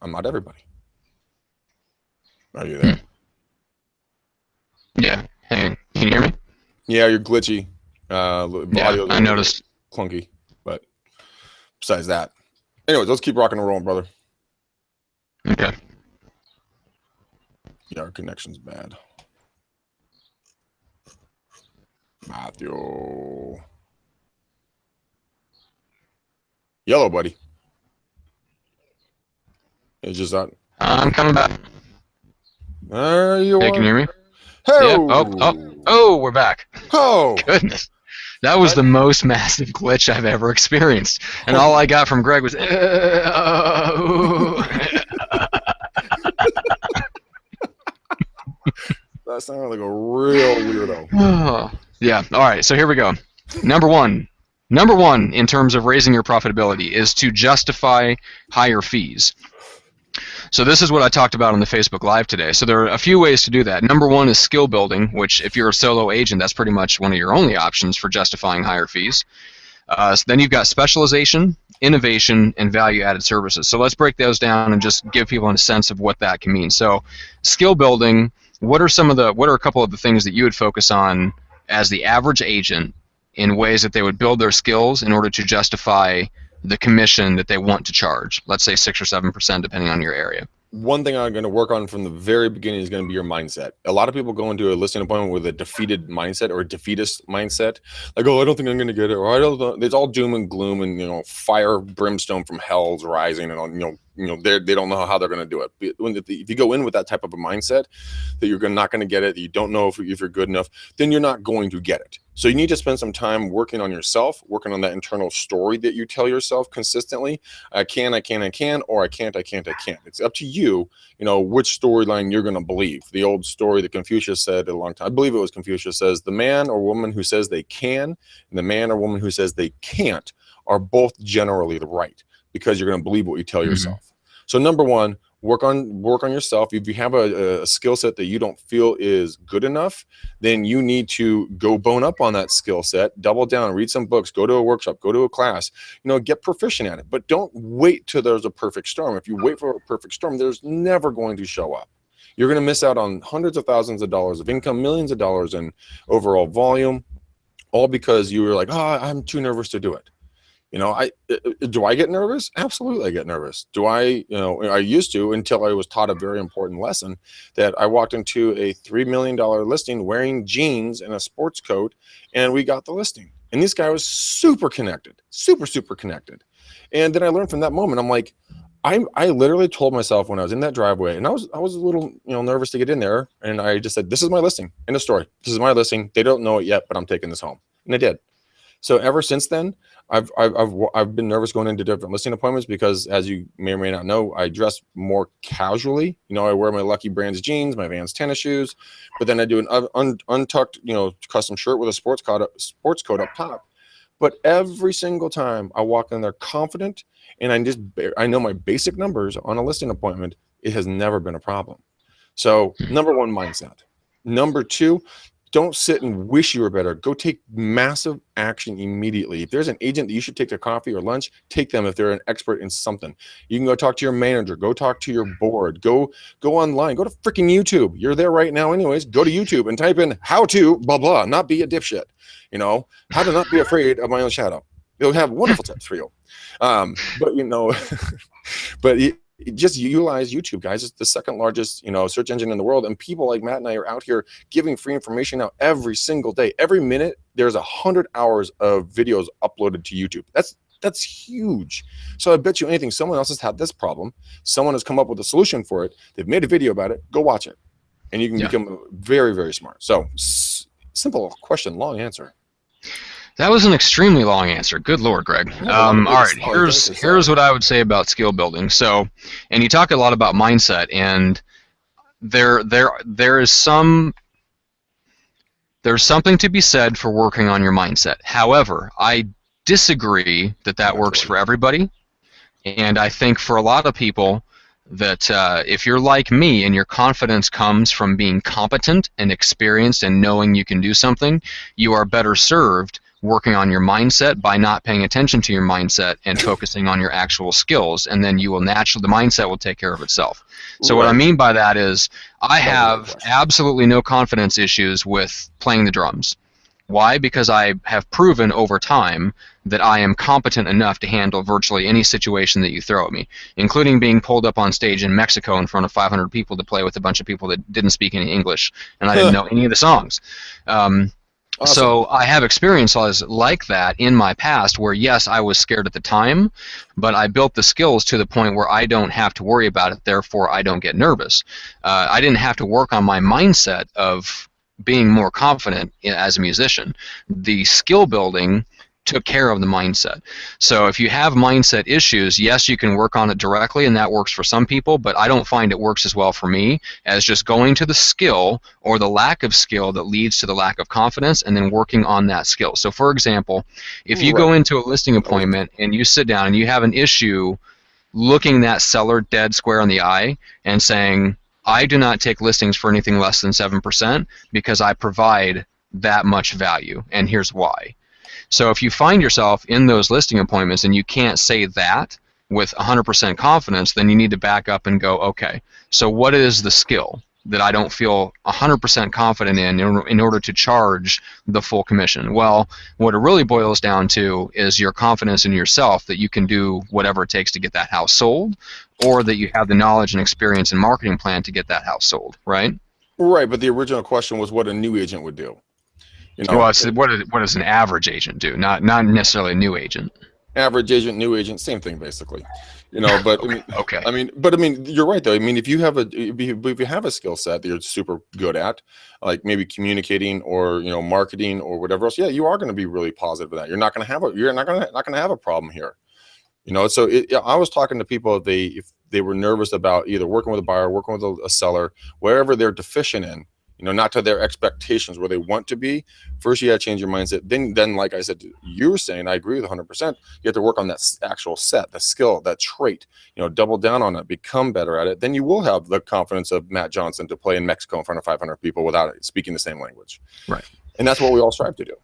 Speaker 2: I'm not everybody. Are you there?
Speaker 1: Yeah. Hey, can you hear me?
Speaker 2: Yeah, you're glitchy.
Speaker 1: I noticed.
Speaker 2: Clunky. But besides that, anyways, let's keep rocking and rolling, brother.
Speaker 1: Okay.
Speaker 2: Yeah, our connection's bad. Matthew. Yellow, buddy. It's just that.
Speaker 1: I'm coming back.
Speaker 2: There you are.
Speaker 1: Hey, can you hear me?
Speaker 2: Hey.
Speaker 1: Yeah. Oh, we're back.
Speaker 2: Oh.
Speaker 1: Goodness. That was the most massive glitch I've ever experienced. And all I got from Greg was,
Speaker 2: That sounded like a real weirdo.
Speaker 1: Yeah. All right. So here we go. Number one in terms of raising your profitability is to justify higher fees. So this is what I talked about on the Facebook Live today. So there are a few ways to do that. Number one is skill building, which if you're a solo agent, that's pretty much one of your only options for justifying higher fees. So then you've got specialization, innovation, and value-added services. So let's break those down and just give people a sense of what that can mean. So skill building, what are a couple of the things that you would focus on as the average agent in ways that they would build their skills in order to justify the commission that they want to charge? Let's say 6 or 7%, depending on your area.
Speaker 2: one thing I'm going to work on from the very beginning is going to be your mindset. A lot of people go into a listing appointment with a defeated mindset or a defeatist mindset. Like, oh, I don't think I'm going to get it. Or I don't know. It's all doom and gloom and, fire, brimstone from hell's rising. And, they don't know how they're going to do it. If you go in with that type of a mindset that you're not going to get it, that you don't know if you're good enough, then you're not going to get it. So you need to spend some time working on yourself, working on that internal story that you tell yourself consistently. I can, or I can't. It's up to you, which storyline you're going to believe. The old story that Confucius said a long time, I believe it was Confucius, says the man or woman who says they can and the man or woman who says they can't are both generally right, because you're going to believe what you tell yourself. So number one, work on yourself. If you have a skill set that you don't feel is good enough, then you need to go bone up on that skill set, double down, read some books, go to a workshop, go to a class, get proficient at it. But don't wait till there's a perfect storm. If you wait for a perfect storm, there's never going to show up. You're going to miss out on hundreds of thousands of dollars of income, millions of dollars in overall volume, all because you were like, oh, I'm too nervous to do it. Do I get nervous? Absolutely, I get nervous. Do I, I used to, until I was taught a very important lesson, that I walked into a $3 million listing wearing jeans and a sports coat, and we got the listing. And this guy was super connected, super connected. And then I learned from that moment, I'm like, I literally told myself when I was in that driveway, and I was a little, nervous to get in there, and I just said, this is my listing, end of story. This is my listing. They don't know it yet, but I'm taking this home. And I did. So ever since then, I've been nervous going into different listing appointments because, as you may or may not know, I dress more casually. I wear my Lucky Brands jeans, my Vans tennis shoes, but then I do an untucked, custom shirt with a sports coat up top. But every single time I walk in there confident, and I know my basic numbers on a listing appointment, it has never been a problem. So number one, mindset. Number two, don't sit and wish you were better. Go take massive action immediately. If there's an agent that you should take to coffee or lunch, take them if they're an expert in something. You can go talk to your manager. Go talk to your board. Go online. Go to freaking YouTube. You're there right now anyways. Go to YouTube and type in how to blah, blah, not be a dipshit. How to not be afraid of my own shadow. They'll have wonderful tips for you. But just utilize YouTube, guys. It's the second largest, search engine in the world. And people like Matt and I are out here giving free information out every single day. Every minute, there's 100 hours of videos uploaded to YouTube. That's huge. So I bet you anything, someone else has had this problem. Someone has come up with a solution for it. They've made a video about it. Go watch it. And you can become very, very smart. So simple question, long answer.
Speaker 1: That was an extremely long answer. Good Lord, Greg. All right, here's what I would say about skill building. So, and you talk a lot about mindset, and there's something to be said for working on your mindset. However, I disagree that works for everybody, and I think for a lot of people that if you're like me and your confidence comes from being competent and experienced and knowing you can do something, you are better served working on your mindset by not paying attention to your mindset and focusing on your actual skills, and then the mindset will take care of itself. So what I mean by that is I have absolutely no confidence issues with playing the drums. Why? Because I have proven over time that I am competent enough to handle virtually any situation that you throw at me, including being pulled up on stage in Mexico in front of 500 people to play with a bunch of people that didn't speak any English, and I didn't know any of the songs. Awesome. So I have experiences like that in my past where, yes, I was scared at the time, but I built the skills to the point where I don't have to worry about it, therefore I don't get nervous. I didn't have to work on my mindset of being more confident as a musician. The skill building took care of the mindset. So if you have mindset issues, yes, you can work on it directly, and that works for some people, but I don't find it works as well for me as just going to the skill or the lack of skill that leads to the lack of confidence and then working on that skill. So for example, if you go into a listing appointment and you sit down and you have an issue looking that seller dead square in the eye and saying, I do not take listings for anything less than 7% because I provide that much value, and here's why. So if you find yourself in those listing appointments and you can't say that with 100% confidence, then you need to back up and go, okay, so what is the skill? that I don't feel 100% confident in order to charge the full commission? Well, what it really boils down to is your confidence in yourself that you can do whatever it takes to get that house sold, or that you have the knowledge and experience and marketing plan to get that house sold, right?
Speaker 2: Right, but the original question was what a new agent would do. You know,
Speaker 1: Well, it's what does an average agent do? Not necessarily a new agent.
Speaker 2: average agent, new agent, same thing basically. You know, but
Speaker 1: Okay.
Speaker 2: I mean, you're right though. I mean, if you have a skill set that you're super good at, like maybe communicating or marketing or whatever else, yeah, you are going to be really positive with that. You're not going to have a problem here. You know, so I was talking to people if they were nervous about either working with a buyer, working with a seller, wherever they're deficient in, not to their expectations where they want to be. First, you got to change your mindset. Then, like I said, you were saying, I agree with 100%. You have to work on that actual set, the skill, that trait. Double down on it, become better at it. Then you will have the confidence of Matt Johnson to play in Mexico in front of 500 people without speaking the same language.
Speaker 1: Right.
Speaker 2: And that's what we all strive to do.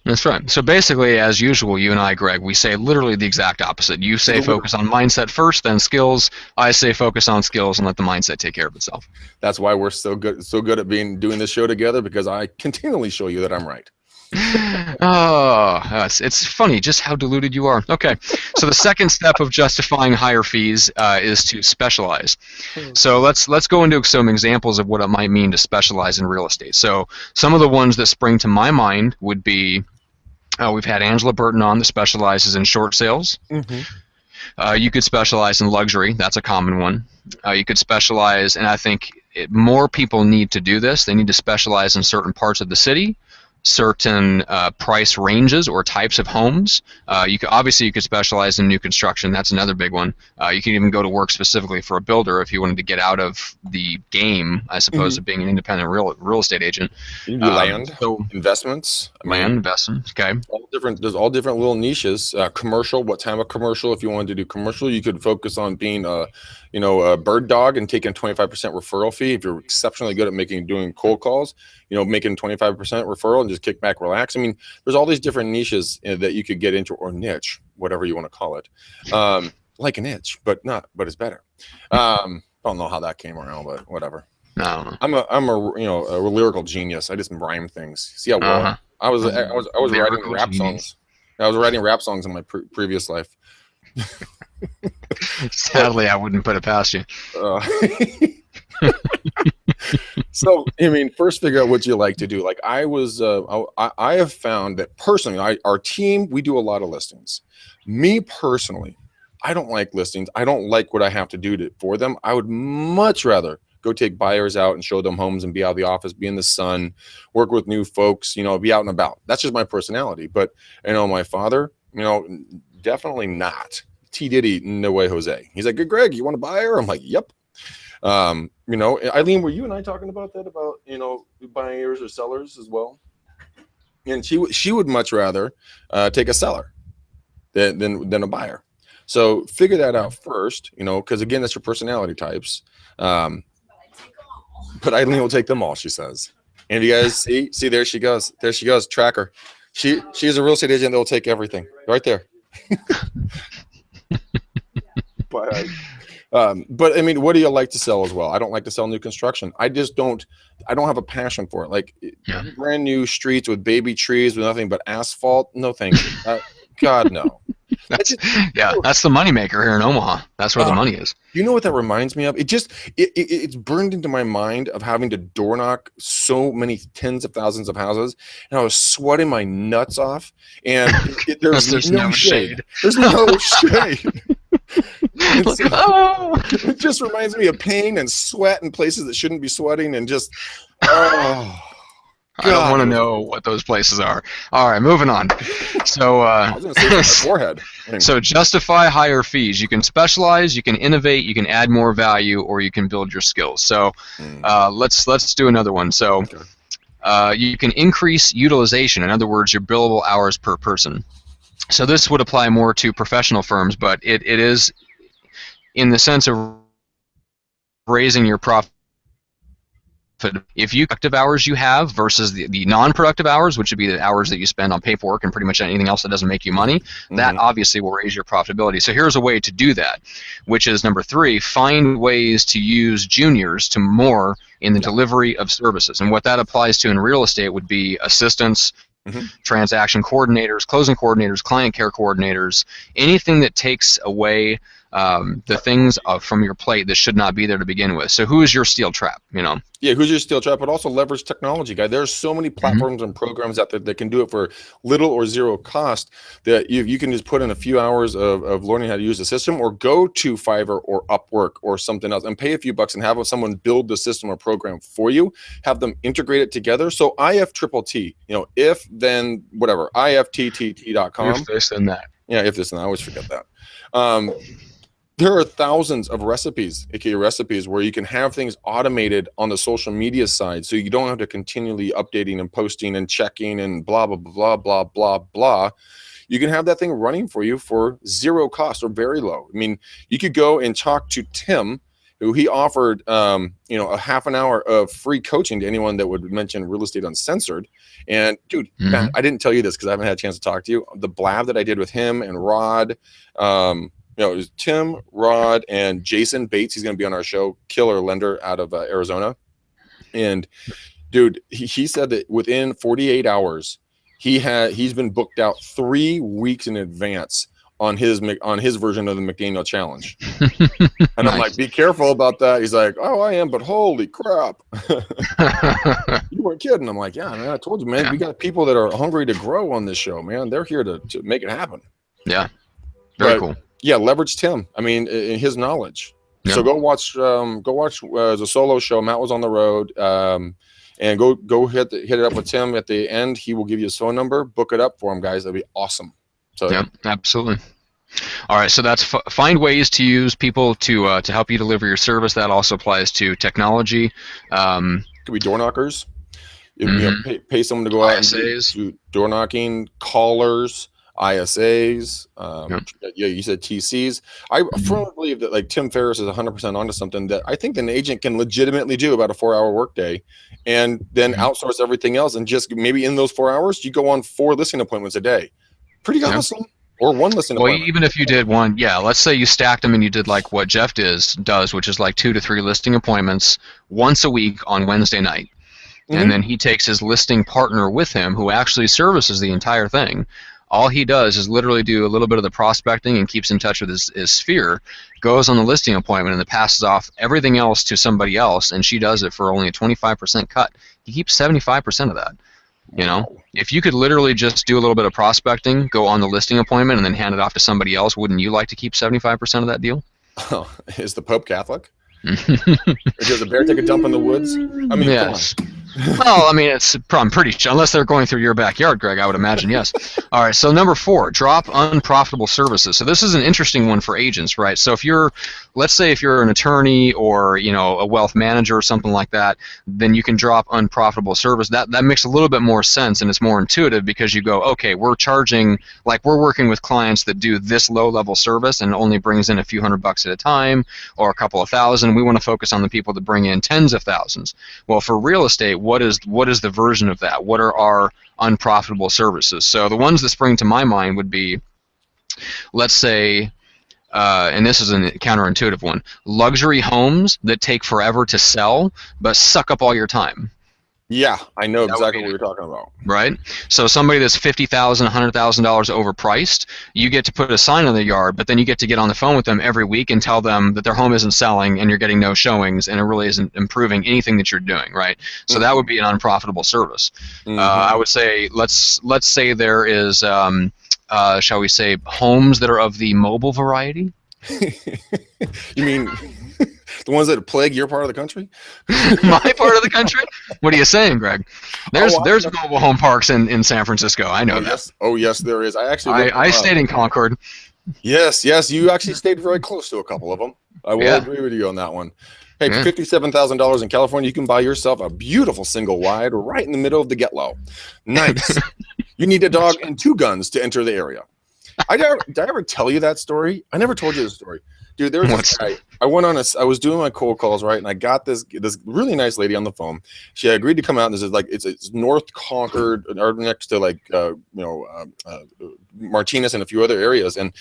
Speaker 1: That's right. So basically, as usual, you and I, Greg, we say literally the exact opposite. You say focus on mindset first, then skills. I say focus on skills and let the mindset take care of itself.
Speaker 2: That's why we're so good at doing this show together, because I continually show you that I'm right.
Speaker 1: Oh, it's funny just how deluded you are. Okay, so the second step of justifying higher fees is to specialize. So let's go into some examples of what it might mean to specialize in real estate. So some of the ones that spring to my mind would be, we've had Angela Burton on that specializes in short sales.
Speaker 2: Mm-hmm.
Speaker 1: You could specialize in luxury. That's a common one. You could specialize, and I think more people need to do this. They need to specialize in certain parts of the city, certain price ranges or types of homes. You could specialize in new construction. That's another big one. You can even go to work specifically for a builder if you wanted to get out of the game, I suppose, of being an independent real estate agent.
Speaker 2: You can do land, investments.
Speaker 1: Investments. Okay.
Speaker 2: There's all different little niches. Commercial. What type of commercial? If you wanted to do commercial, you could focus on being a bird dog and taking 25% referral fee. If you're exceptionally good at doing cold calls, making 25% referral and just kick back, relax. I mean, there's all these different niches that you could get into, or niche, whatever you want to call it. Like an itch, but it's better. I don't know how that came around, but whatever.
Speaker 1: I don't know.
Speaker 2: I'm a lyrical genius. I just rhyme things. See how well I was writing rap songs. I was writing rap songs in my previous life.
Speaker 1: Sadly, I wouldn't put it past you.
Speaker 2: So, I mean, first figure out what you like to do. Like I have found that personally, our team, we do a lot of listings. Me personally, I don't like listings. I don't like what I have to do for them. I would much rather go take buyers out and show them homes and be out of the office, be in the sun, work with new folks, be out and about. That's just my personality. But, my father, definitely not. T. Diddy, no way, Jose. He's like, good, Greg, you want a buyer? I'm like, yep. Eileen, were you and I talking about that, about, buyers or sellers as well? And she would much rather take a seller than a buyer. So figure that out first, because again, that's your personality types. But Eileen will take them all, she says. And you guys see, there she goes. There she goes. Track her. She's a real estate agent that will take everything right there. But I mean, what do you like to sell as well? I don't like to sell new construction. I don't have a passion for it. Like brand new streets with baby trees with nothing but asphalt. No, thank you. God, no.
Speaker 1: That's the moneymaker here in Omaha. That's where the money is.
Speaker 2: You know what that reminds me of? It's burned into my mind of having to door knock so many tens of thousands of houses, and I was sweating my nuts off. And there's no shade. There's no shade. It just reminds me of pain and sweat in places that shouldn't be sweating, and just
Speaker 1: I don't want to know what those places are. All right, moving on. So,
Speaker 2: I was going to say my forehead.
Speaker 1: So justify higher fees. You can specialize, you can innovate, you can add more value, or you can build your skills. So, let's do another one. So, you can increase utilization. In other words, your billable hours per person. So this would apply more to professional firms, but it is in the sense of raising your if you productive hours you have versus the non-productive hours, which would be the hours that you spend on paperwork and pretty much anything else that doesn't make you money, that obviously will raise your profitability. So here's a way to do that, which is number 3, find ways to use juniors to more in the delivery of services. And what that applies to in real estate would be assistants, transaction coordinators, closing coordinators, client care coordinators, anything that takes away the things from your plate that should not be there to begin with. So who is your steel trap, you know?
Speaker 2: Yeah, who's your steel trap, but also leverage technology, guy. There's so many platforms and programs out there that can do it for little or zero cost that you can just put in a few hours of learning how to use the system, or go to Fiverr or Upwork or something else and pay a few bucks and have someone build the system or program for you, have them integrate it together. So IFTTT, you know, if then whatever, IFTTT.com.
Speaker 1: If this and that.
Speaker 2: Yeah, if this and that. I always forget that. There are thousands of recipes, aka recipes, where you can have things automated on the social media side, so you don't have to continually updating and posting and checking and blah blah blah blah blah blah. You can have that thing running for you for zero cost or very low. I mean, you could go and talk to Tim, who he offered, you know, a half an hour of free coaching to anyone that would mention Real Estate Uncensored. And dude, man, I didn't tell you this because I haven't had a chance to talk to you. The blab that I did with him and Rod. You know, it was Tim, Rod, and Jason Bates. He's going to be on our show, killer lender out of Arizona. And dude, he said that within 48 hours, he's been booked out 3 weeks in advance on his version of the McDaniel challenge. And I'm like, be careful about that. He's like, oh, I am, but holy crap. You weren't kidding. I'm like, yeah, man, I told you, man, we got people that are hungry to grow on this show, man. They're here to make it happen.
Speaker 1: Yeah. Very cool.
Speaker 2: Yeah, leverage Tim. I mean, in his knowledge. Yeah. So go watch the solo show. Matt was on the road, and go hit it up with Tim at the end. He will give you his phone number. Book it up for him, guys. That'd be awesome. So
Speaker 1: yeah, absolutely. All right, so that's find ways to use people to help you deliver your service. That also applies to technology.
Speaker 2: Could be door knockers. You know, pay someone to go out
Speaker 1: ISAs.
Speaker 2: and do door knocking, callers. ISAs, yeah, you said TCs. I firmly believe that like Tim Ferriss is 100% onto something that I think an agent can legitimately do about a 4-hour workday, and then outsource everything else, and just maybe in those 4 hours you go on 4 listing appointments a day. Pretty awesome. Or 1 listing appointment.
Speaker 1: Even if you did one, let's say you stacked them and you did like what Jeff does, which is like 2 to 3 listing appointments once a week on Wednesday night. And then he takes his listing partner with him who actually services the entire thing. All he does is literally do a little bit of the prospecting and keeps in touch with his sphere, goes on the listing appointment, and then passes off everything else to somebody else, and she does it for only a 25% cut. He keeps 75% of that. You know, if you could literally just do a little bit of prospecting, go on the listing appointment, and then hand it off to somebody else, wouldn't you like to keep 75% of that deal?
Speaker 2: Oh, is the Pope Catholic? Does a bear take a dump in the woods? I mean,
Speaker 1: yes. Well, I mean, I'm pretty sure, unless they're going through your backyard, Greg, I would imagine, yes. All right, so number 4, drop unprofitable services. So this is an interesting one for agents, right? So let's say if you're an attorney or, you know, a wealth manager or something like that, then you can drop unprofitable service. That makes a little bit more sense, and it's more intuitive because you go, okay, we're working with clients that do this low-level service and it only brings in a few $100 at a time or a couple of thousand. We want to focus on the people that bring in tens of thousands. Well, for real estate, what is the version of that? What are our unprofitable services? So the ones that spring to my mind would be, let's say, and this is a counterintuitive one, luxury homes that take forever to sell but suck up all your time.
Speaker 2: Yeah, I know exactly what you're talking about.
Speaker 1: Right? So somebody that's $50,000, $100,000 overpriced, you get to put a sign on the yard, but then you get to get on the phone with them every week and tell them that their home isn't selling and you're getting no showings and it really isn't improving anything that you're doing, right? So that would be an unprofitable service. I would say, let's say there is, shall we say, homes that are of the mobile variety?
Speaker 2: You mean the ones that plague your part of the country?
Speaker 1: My part of the country? What are you saying, Greg? There's mobile home parks in San Francisco. I know that.
Speaker 2: Yes. Oh, yes, there is. I
Speaker 1: stayed in Concord.
Speaker 2: Yes, you actually stayed very close to a couple of them. I will agree with you on that one. Hey, $57,000 in California, you can buy yourself a beautiful single wide right in the middle of the get low. Nice. You need a dog and 2 guns to enter the area. Did I ever tell you that story? I never told you the story. Dude, there's this guy. I was doing my cold calls, right? And I got this really nice lady on the phone. She agreed to come out, and this is like, it's North Concord, or next to like, Martinez and a few other areas. And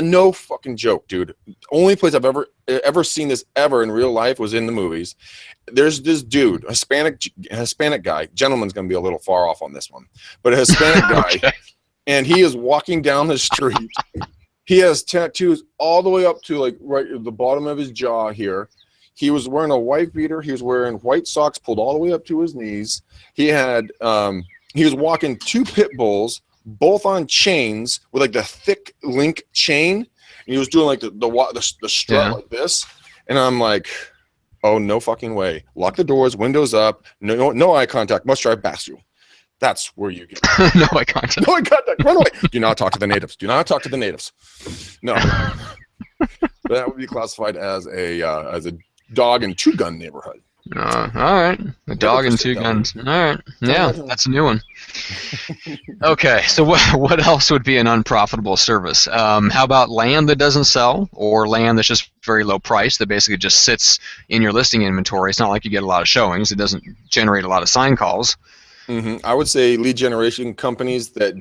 Speaker 2: no fucking joke, dude. Only place I've ever seen this ever in real life was in the movies. There's this dude, Hispanic guy. Gentleman's going to be a little far off on this one, but a Hispanic guy. Okay. And he is walking down the street. He has tattoos all the way up to like right at the bottom of his jaw here. He was wearing a white beater. He was wearing white socks pulled all the way up to his knees. He had he was walking 2 pit bulls, both on chains with like the thick link chain. And he was doing like the strut like this. And I'm like, oh, no fucking way. Lock the doors, windows up, no eye contact, must drive past you. That's where you get
Speaker 1: no eye contact.
Speaker 2: No eye contact. Run away. Do not talk to the natives. Do not talk to the natives. No. That would be classified as a dog and 2-gun neighborhood.
Speaker 1: All right. A dog and 2 guns. All right. Yeah, that's a new one. Okay, so what else would be an unprofitable service? How about land that doesn't sell, or land that's just very low price that basically just sits in your listing inventory? It's not like you get a lot of showings. It doesn't generate a lot of sign calls.
Speaker 2: Mm-hmm. I would say lead generation companies that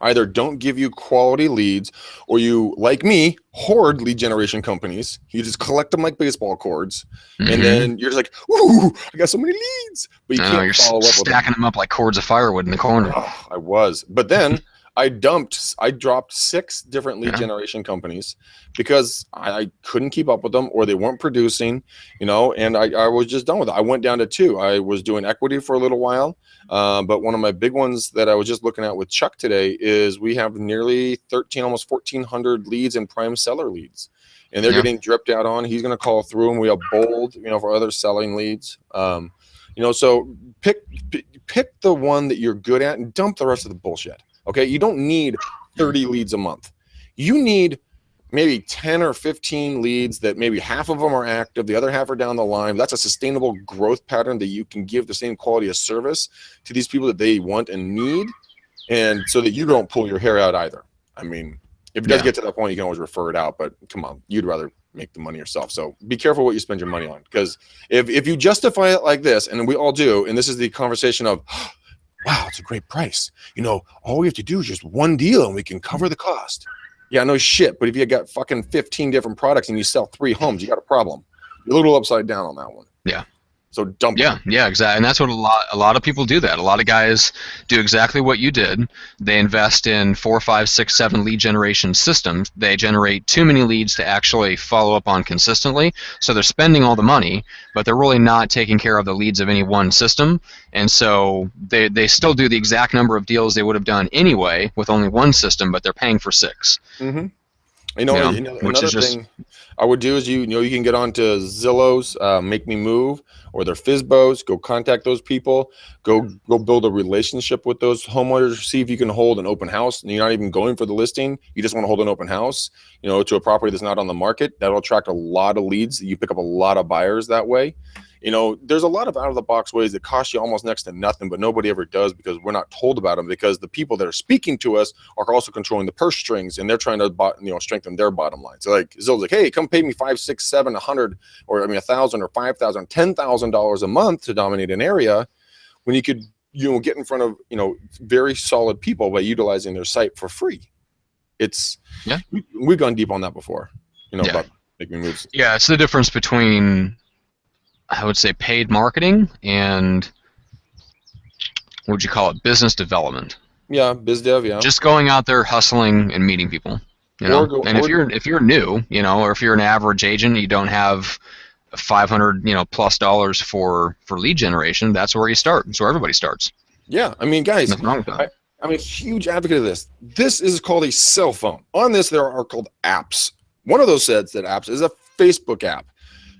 Speaker 2: either don't give you quality leads, or you, like me, hoard lead generation companies. You just collect them like baseball cards, and then you're just like, "Ooh, I got so many leads," but you can't follow up with them.
Speaker 1: Stacking them up like cords of firewood in the corner.
Speaker 2: Oh, I was, but then I dropped 6 different lead generation companies because I couldn't keep up with them, or they weren't producing, and I was just done with it. I went down to 2. I was doing equity for a little while, but one of my big ones that I was just looking at with Chuck today is we have nearly 13, almost 1,400 leads and prime seller leads, and they're getting dripped out on. He's going to call through, and we have bold, for other selling leads. So pick the one that you're good at and dump the rest of the bullshit. Okay, you don't need 30 leads a month. You need maybe 10 or 15 leads that maybe half of them are active, the other half are down the line. That's a sustainable growth pattern that you can give the same quality of service to these people that they want and need, and so that you don't pull your hair out either. I mean, if it does get to that point, you can always refer it out, but come on, you'd rather make the money yourself. So be careful what you spend your money on, because if you justify it like this, and we all do, and this is the conversation of, wow, it's a great price. All we have to do is just one deal and we can cover the cost. Yeah, no shit. But if you got fucking 15 different products and you sell 3 homes, you got a problem. You're a little upside down on that one.
Speaker 1: Yeah.
Speaker 2: So dump it.
Speaker 1: Yeah, exactly. And that's what a lot of people do that. A lot of guys do exactly what you did. They invest in 4, 5, 6, 7 lead generation systems. They generate too many leads to actually follow up on consistently. So they're spending all the money, but they're really not taking care of the leads of any one system. And so they still do the exact number of deals they would have done anyway with only one system, but they're paying for 6.
Speaker 2: Mm-hmm. Another thing I would do is you can get onto Zillow's Make Me Move, or their Fizbos. Go contact those people. Go build a relationship with those homeowners. See if you can hold an open house. And you're not even going for the listing. You just want to hold an open house, to a property that's not on the market. That'll attract a lot of leads. You pick up a lot of buyers that way. There's a lot of out-of-the-box ways that cost you almost next to nothing, but nobody ever does because we're not told about them, because the people that are speaking to us are also controlling the purse strings, and they're trying to strengthen their bottom line. So like Zillow's like, hey, come pay me $5, $6, $7, $100, or $1,000 or $5,000, $10,000 a month to dominate an area, when you could get in front of very solid people by utilizing their site for free. We've gone deep on that before. About making moves. Yeah,
Speaker 1: it's the difference between, I would say, paid marketing and, what would you call it, business development.
Speaker 2: Yeah, biz dev. Yeah,
Speaker 1: just going out there hustling and meeting people. If you're new, or if you're an average agent, you don't have $500 plus dollars for lead generation. That's where you start. That's where everybody starts.
Speaker 2: Yeah, I mean, guys,
Speaker 1: nothing wrong with that.
Speaker 2: I'm a huge advocate of this. This is called a cell phone. On this, there are called apps. One of those sets that apps is a Facebook app.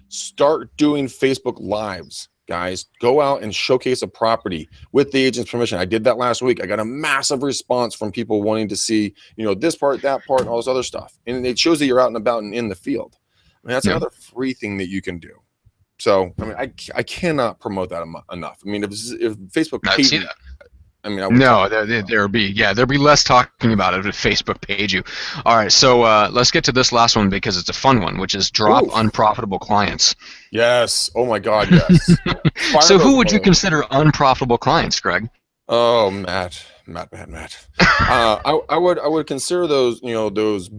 Speaker 2: Start doing Facebook Lives, guys. Go out and showcase a property with the agent's permission. I did that last week. I got a massive response from people wanting to see, this part, that part, and all this other stuff. And it shows that you're out and about and in the field. I mean, that's another free thing that you can do. So, I mean, I cannot promote that enough. I mean, if Facebook paid me, I mean, I would
Speaker 1: No,
Speaker 2: talk.
Speaker 1: there'd be less talking about it if Facebook paid you. All right, so let's get to this last one because it's a fun one, which is drop
Speaker 2: Oof.
Speaker 1: unprofitable clients.
Speaker 2: Yes. Oh my God. Yes. Fire
Speaker 1: So
Speaker 2: those
Speaker 1: who would you
Speaker 2: mother.
Speaker 1: consider unprofitable clients, Greg?
Speaker 2: Oh, Matt. I would consider those, those,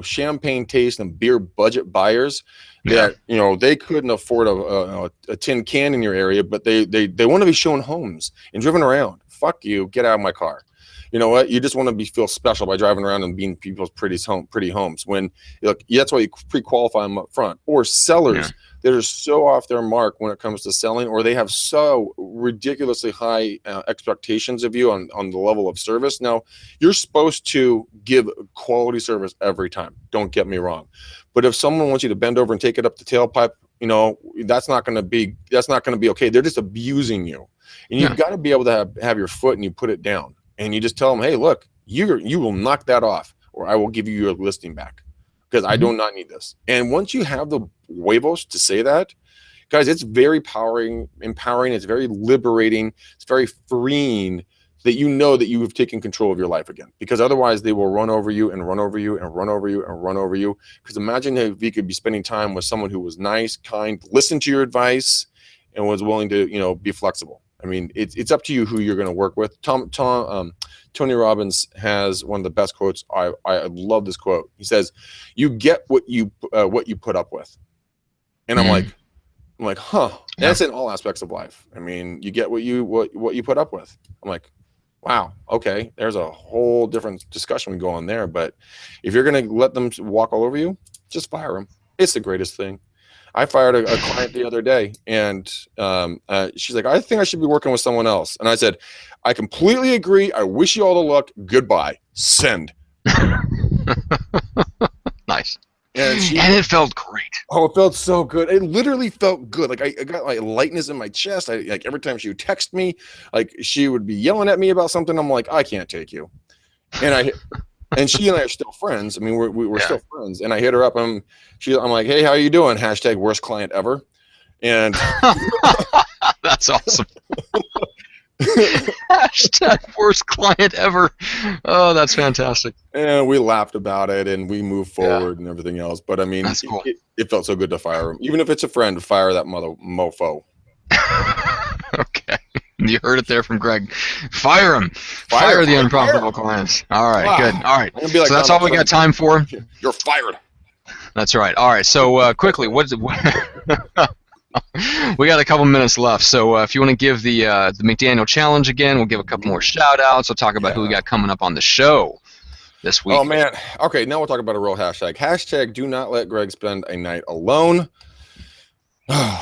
Speaker 2: champagne taste and beer budget buyers
Speaker 1: Yeah,
Speaker 2: that, they couldn't afford a tin can in your area, but they want to be shown homes and driven around. Fuck you, get out of my car. You know what? You just want to feel special by driving around and being people's pretty homes. When look, that's why you pre-qualify them up front. Or
Speaker 1: yeah,
Speaker 2: sellers that are so off their mark when it comes to selling, or they have so ridiculously high expectations of you on the level of service. Now, you're supposed to give quality service every time. Don't get me wrong, but if someone wants you to bend over and take it up the tailpipe, that's not going to be okay. They're just abusing you, and
Speaker 1: yeah.
Speaker 2: you've got to be able to have your foot and you put it down, and you just tell them, hey, look, you will knock that off, or I will give you your listing back because I
Speaker 1: Mhm.
Speaker 2: do not need this. And once you have the huevos to say that, guys, it's very empowering. It's very liberating. It's very freeing that you know that you have taken control of your life again. Because otherwise, they will run over you and run over you and run over you and run over you. Because imagine if you could be spending time with someone who was nice, kind, listened to your advice, and was willing to, be flexible. I mean, it's up to you who you're going to work with. Tony Robbins has one of the best quotes. I love this quote. He says, "You get what you put up with," and I'm
Speaker 1: Mhm.
Speaker 2: like, huh. And
Speaker 1: Yeah,
Speaker 2: that's in all aspects of life. I mean, you get what you put up with. I'm like, wow, okay. There's a whole different discussion we go on there. But if you're gonna let them walk all over you, just fire them. It's the greatest thing. I fired a client the other day, and she's like, I think I should be working with someone else. And I said, I completely agree. I wish you all the luck. Goodbye. Send.
Speaker 1: nice.
Speaker 2: And she
Speaker 1: And it felt great.
Speaker 2: Oh, it felt so good. It literally felt good. Like I got like lightness in my chest. Like every time she would text me, like she would be yelling at me about something. I'm like, I can't take you. And she and I are still friends. I mean, we're
Speaker 1: Yeah.
Speaker 2: still friends. And I hit her up. I'm like, hey, how you doing? Hashtag worst client ever. And
Speaker 1: That's awesome. Hashtag worst client ever. Oh, that's fantastic.
Speaker 2: and we laughed about it and we moved
Speaker 1: Yeah,
Speaker 2: forward and everything else. But I mean,
Speaker 1: that's cool.
Speaker 2: it felt so good to fire him. Even if it's a friend, fire that mofo.
Speaker 1: Okay. You heard it there from Greg. Fire him. Fire the unprofitable clients. All right, good. All right.
Speaker 2: I'm gonna be like
Speaker 1: So that's all
Speaker 2: Donald
Speaker 1: we got
Speaker 2: Trump.
Speaker 1: time for.
Speaker 2: You're fired.
Speaker 1: That's right. All right. So quickly, we got a couple minutes left. So if you want to give the McDaniel challenge again, we'll give a couple more shout outs. We'll talk about who we got coming up on the show this week.
Speaker 2: Oh man. Okay, now we'll talk about a real hashtag. Hashtag do not let Greg spend a night alone.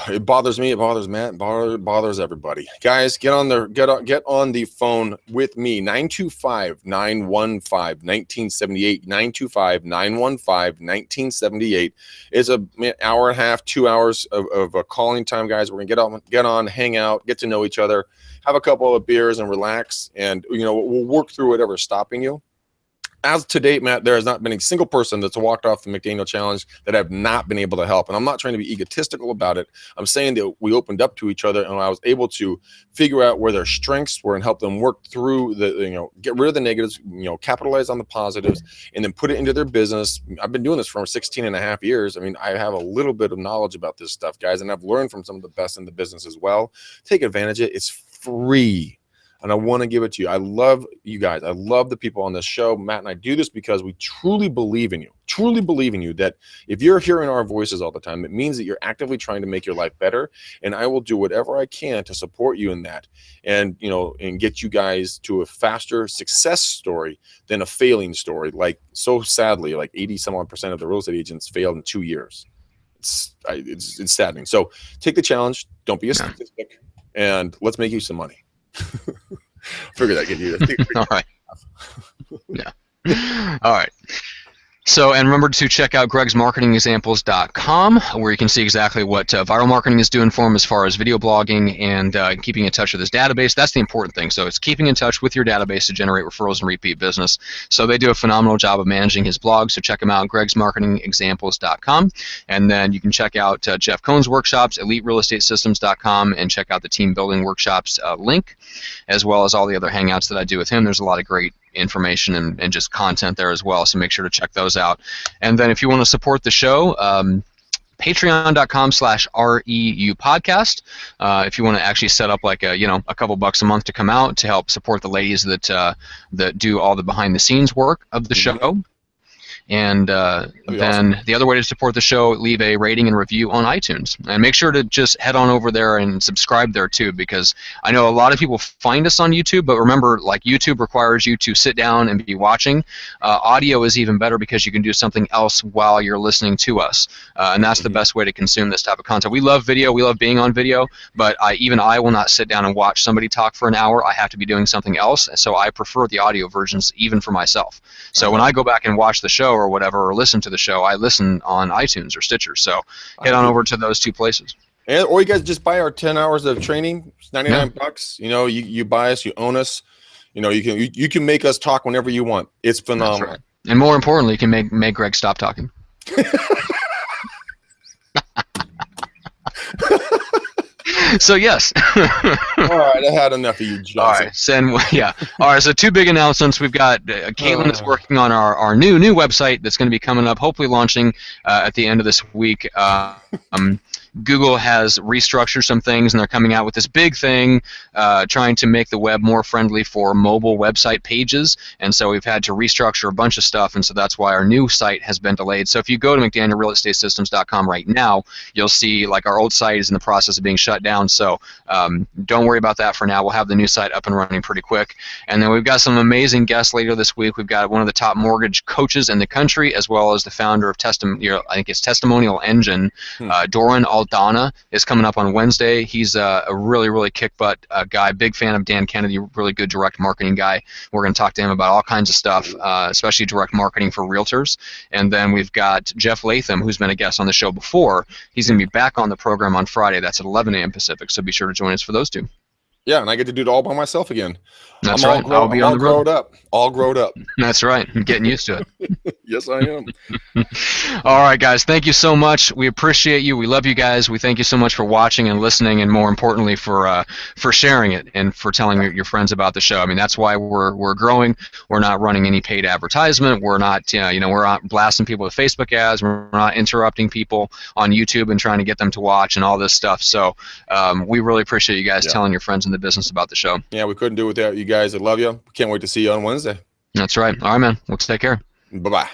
Speaker 2: It bothers me, it bothers Matt, it bothers everybody. Guys, get on the phone with me. 925-915-1978. 925-915-1978 is an hour and a half, 2 hours of a calling time, guys. We're gonna get on, hang out, get to know each other, have a couple of beers and relax, and we'll work through whatever's stopping you. As to date, Matt, there has not been a single person that's walked off the McDaniel challenge that I've not been able to help. And I'm not trying to be egotistical about it. I'm saying that we opened up to each other and I was able to figure out where their strengths were and help them work through get rid of the negatives, capitalize on the positives, and then put it into their business. I've been doing this for 16 and a half years. I mean, I have a little bit of knowledge about this stuff, guys, and I've learned from some of the best in the business as well. Take advantage of it. It's free. And I want to give it to you. I love you guys. I love the people on this show. Matt and I do this because we truly believe in you. Truly believe in you that if you're hearing our voices all the time, it means that you're actively trying to make your life better. And I will do whatever I can to support you in that. And, and get you guys to a faster success story than a failing story. Like, so sadly, like 80-some-odd% of the real estate agents failed in 2 years. It's saddening. So take the challenge. Don't be a statistic. And let's make you some money. Figure that get you.
Speaker 1: All right. Yeah. All right. So, and remember to check out gregsmarketingexamples.com, where you can see exactly what viral marketing is doing for him as far as video blogging and keeping in touch with his database. That's the important thing. So it's keeping in touch with your database to generate referrals and repeat business. So they do a phenomenal job of managing his blog. So check him out, gregsmarketingexamples.com. And then you can check out Jeff Cohn's workshops, eliterealestatesystems.com, and check out the team building workshops link, as well as all the other hangouts that I do with him. There's a lot of great information and just content there as well, so make sure to check those out. And then if you want to support the show, patreon.com/REU podcast. If you want to actually set up like a couple bucks a month to come out to help support the ladies that do all the behind the scenes work of the show. And then awesome. The other way to support the show, leave a rating and review on iTunes. And make sure to just head on over there and subscribe there too, because I know a lot of people find us on YouTube, but remember, like, YouTube requires you to sit down and be watching. Audio is even better because you can do something else while you're listening to us. And that's the best way to consume this type of content. We love video. We love being on video, but even I will not sit down and watch somebody talk for an hour. I have to be doing something else, so I prefer the audio versions even for myself. So when I go back and watch the show or whatever, or listen to the show, I listen on iTunes or Stitcher. So head on over to those two places.
Speaker 2: And, or you guys just buy our 10 hours of training. It's 99 bucks. You know, you buy us, you own us. You know, you can make us talk whenever you want. It's phenomenal. That's right.
Speaker 1: And more importantly, you can make Greg stop talking. So yes.
Speaker 2: All right, I had enough of you, Johnson.
Speaker 1: All right, All right, so two big announcements. We've got Caitlin is working on our new website that's going to be coming up, hopefully launching at the end of this week. Google has restructured some things, and they're coming out with this big thing, trying to make the web more friendly for mobile website pages. And so we've had to restructure a bunch of stuff, and so that's why our new site has been delayed. So if you go to McDanielRealEstateSystems.com right now, you'll see like our old site is in the process of being shut down. So don't worry about that for now. We'll have the new site up and running pretty quick. And then we've got some amazing guests later this week. We've got one of the top mortgage coaches in the country, as well as the founder of Testimonial Engine, Doran Aldana, is coming up on Wednesday. He's a really kick-butt guy, big fan of Dan Kennedy, really good direct marketing guy. We're going to talk to him about all kinds of stuff, especially direct marketing for realtors. And then we've got Jeff Latham, who's been a guest on the show before. He's going to be back on the program on Friday. That's at 11 a.m. Pacific, so be sure to join us for those two.
Speaker 2: Yeah, and I get to do it all by myself again.
Speaker 1: That's right.
Speaker 2: I'll be on the road. All grown up.
Speaker 1: That's right. I'm getting used to it.
Speaker 2: Yes, I am.
Speaker 1: All right, guys. Thank you so much. We appreciate you. We love you guys. We thank you so much for watching and listening, and more importantly, for sharing it and for telling your friends about the show. I mean, that's why we're growing. We're not running any paid advertisement. We're not we're not blasting people with Facebook ads. We're not interrupting people on YouTube and trying to get them to watch and all this stuff. So we really appreciate you guys telling your friends in the business about the show.
Speaker 2: Yeah, we couldn't do it without you guys. I love you. Can't wait to see you on Wednesday.
Speaker 1: That's right. All right, man. Let's take care.
Speaker 2: Bye-bye.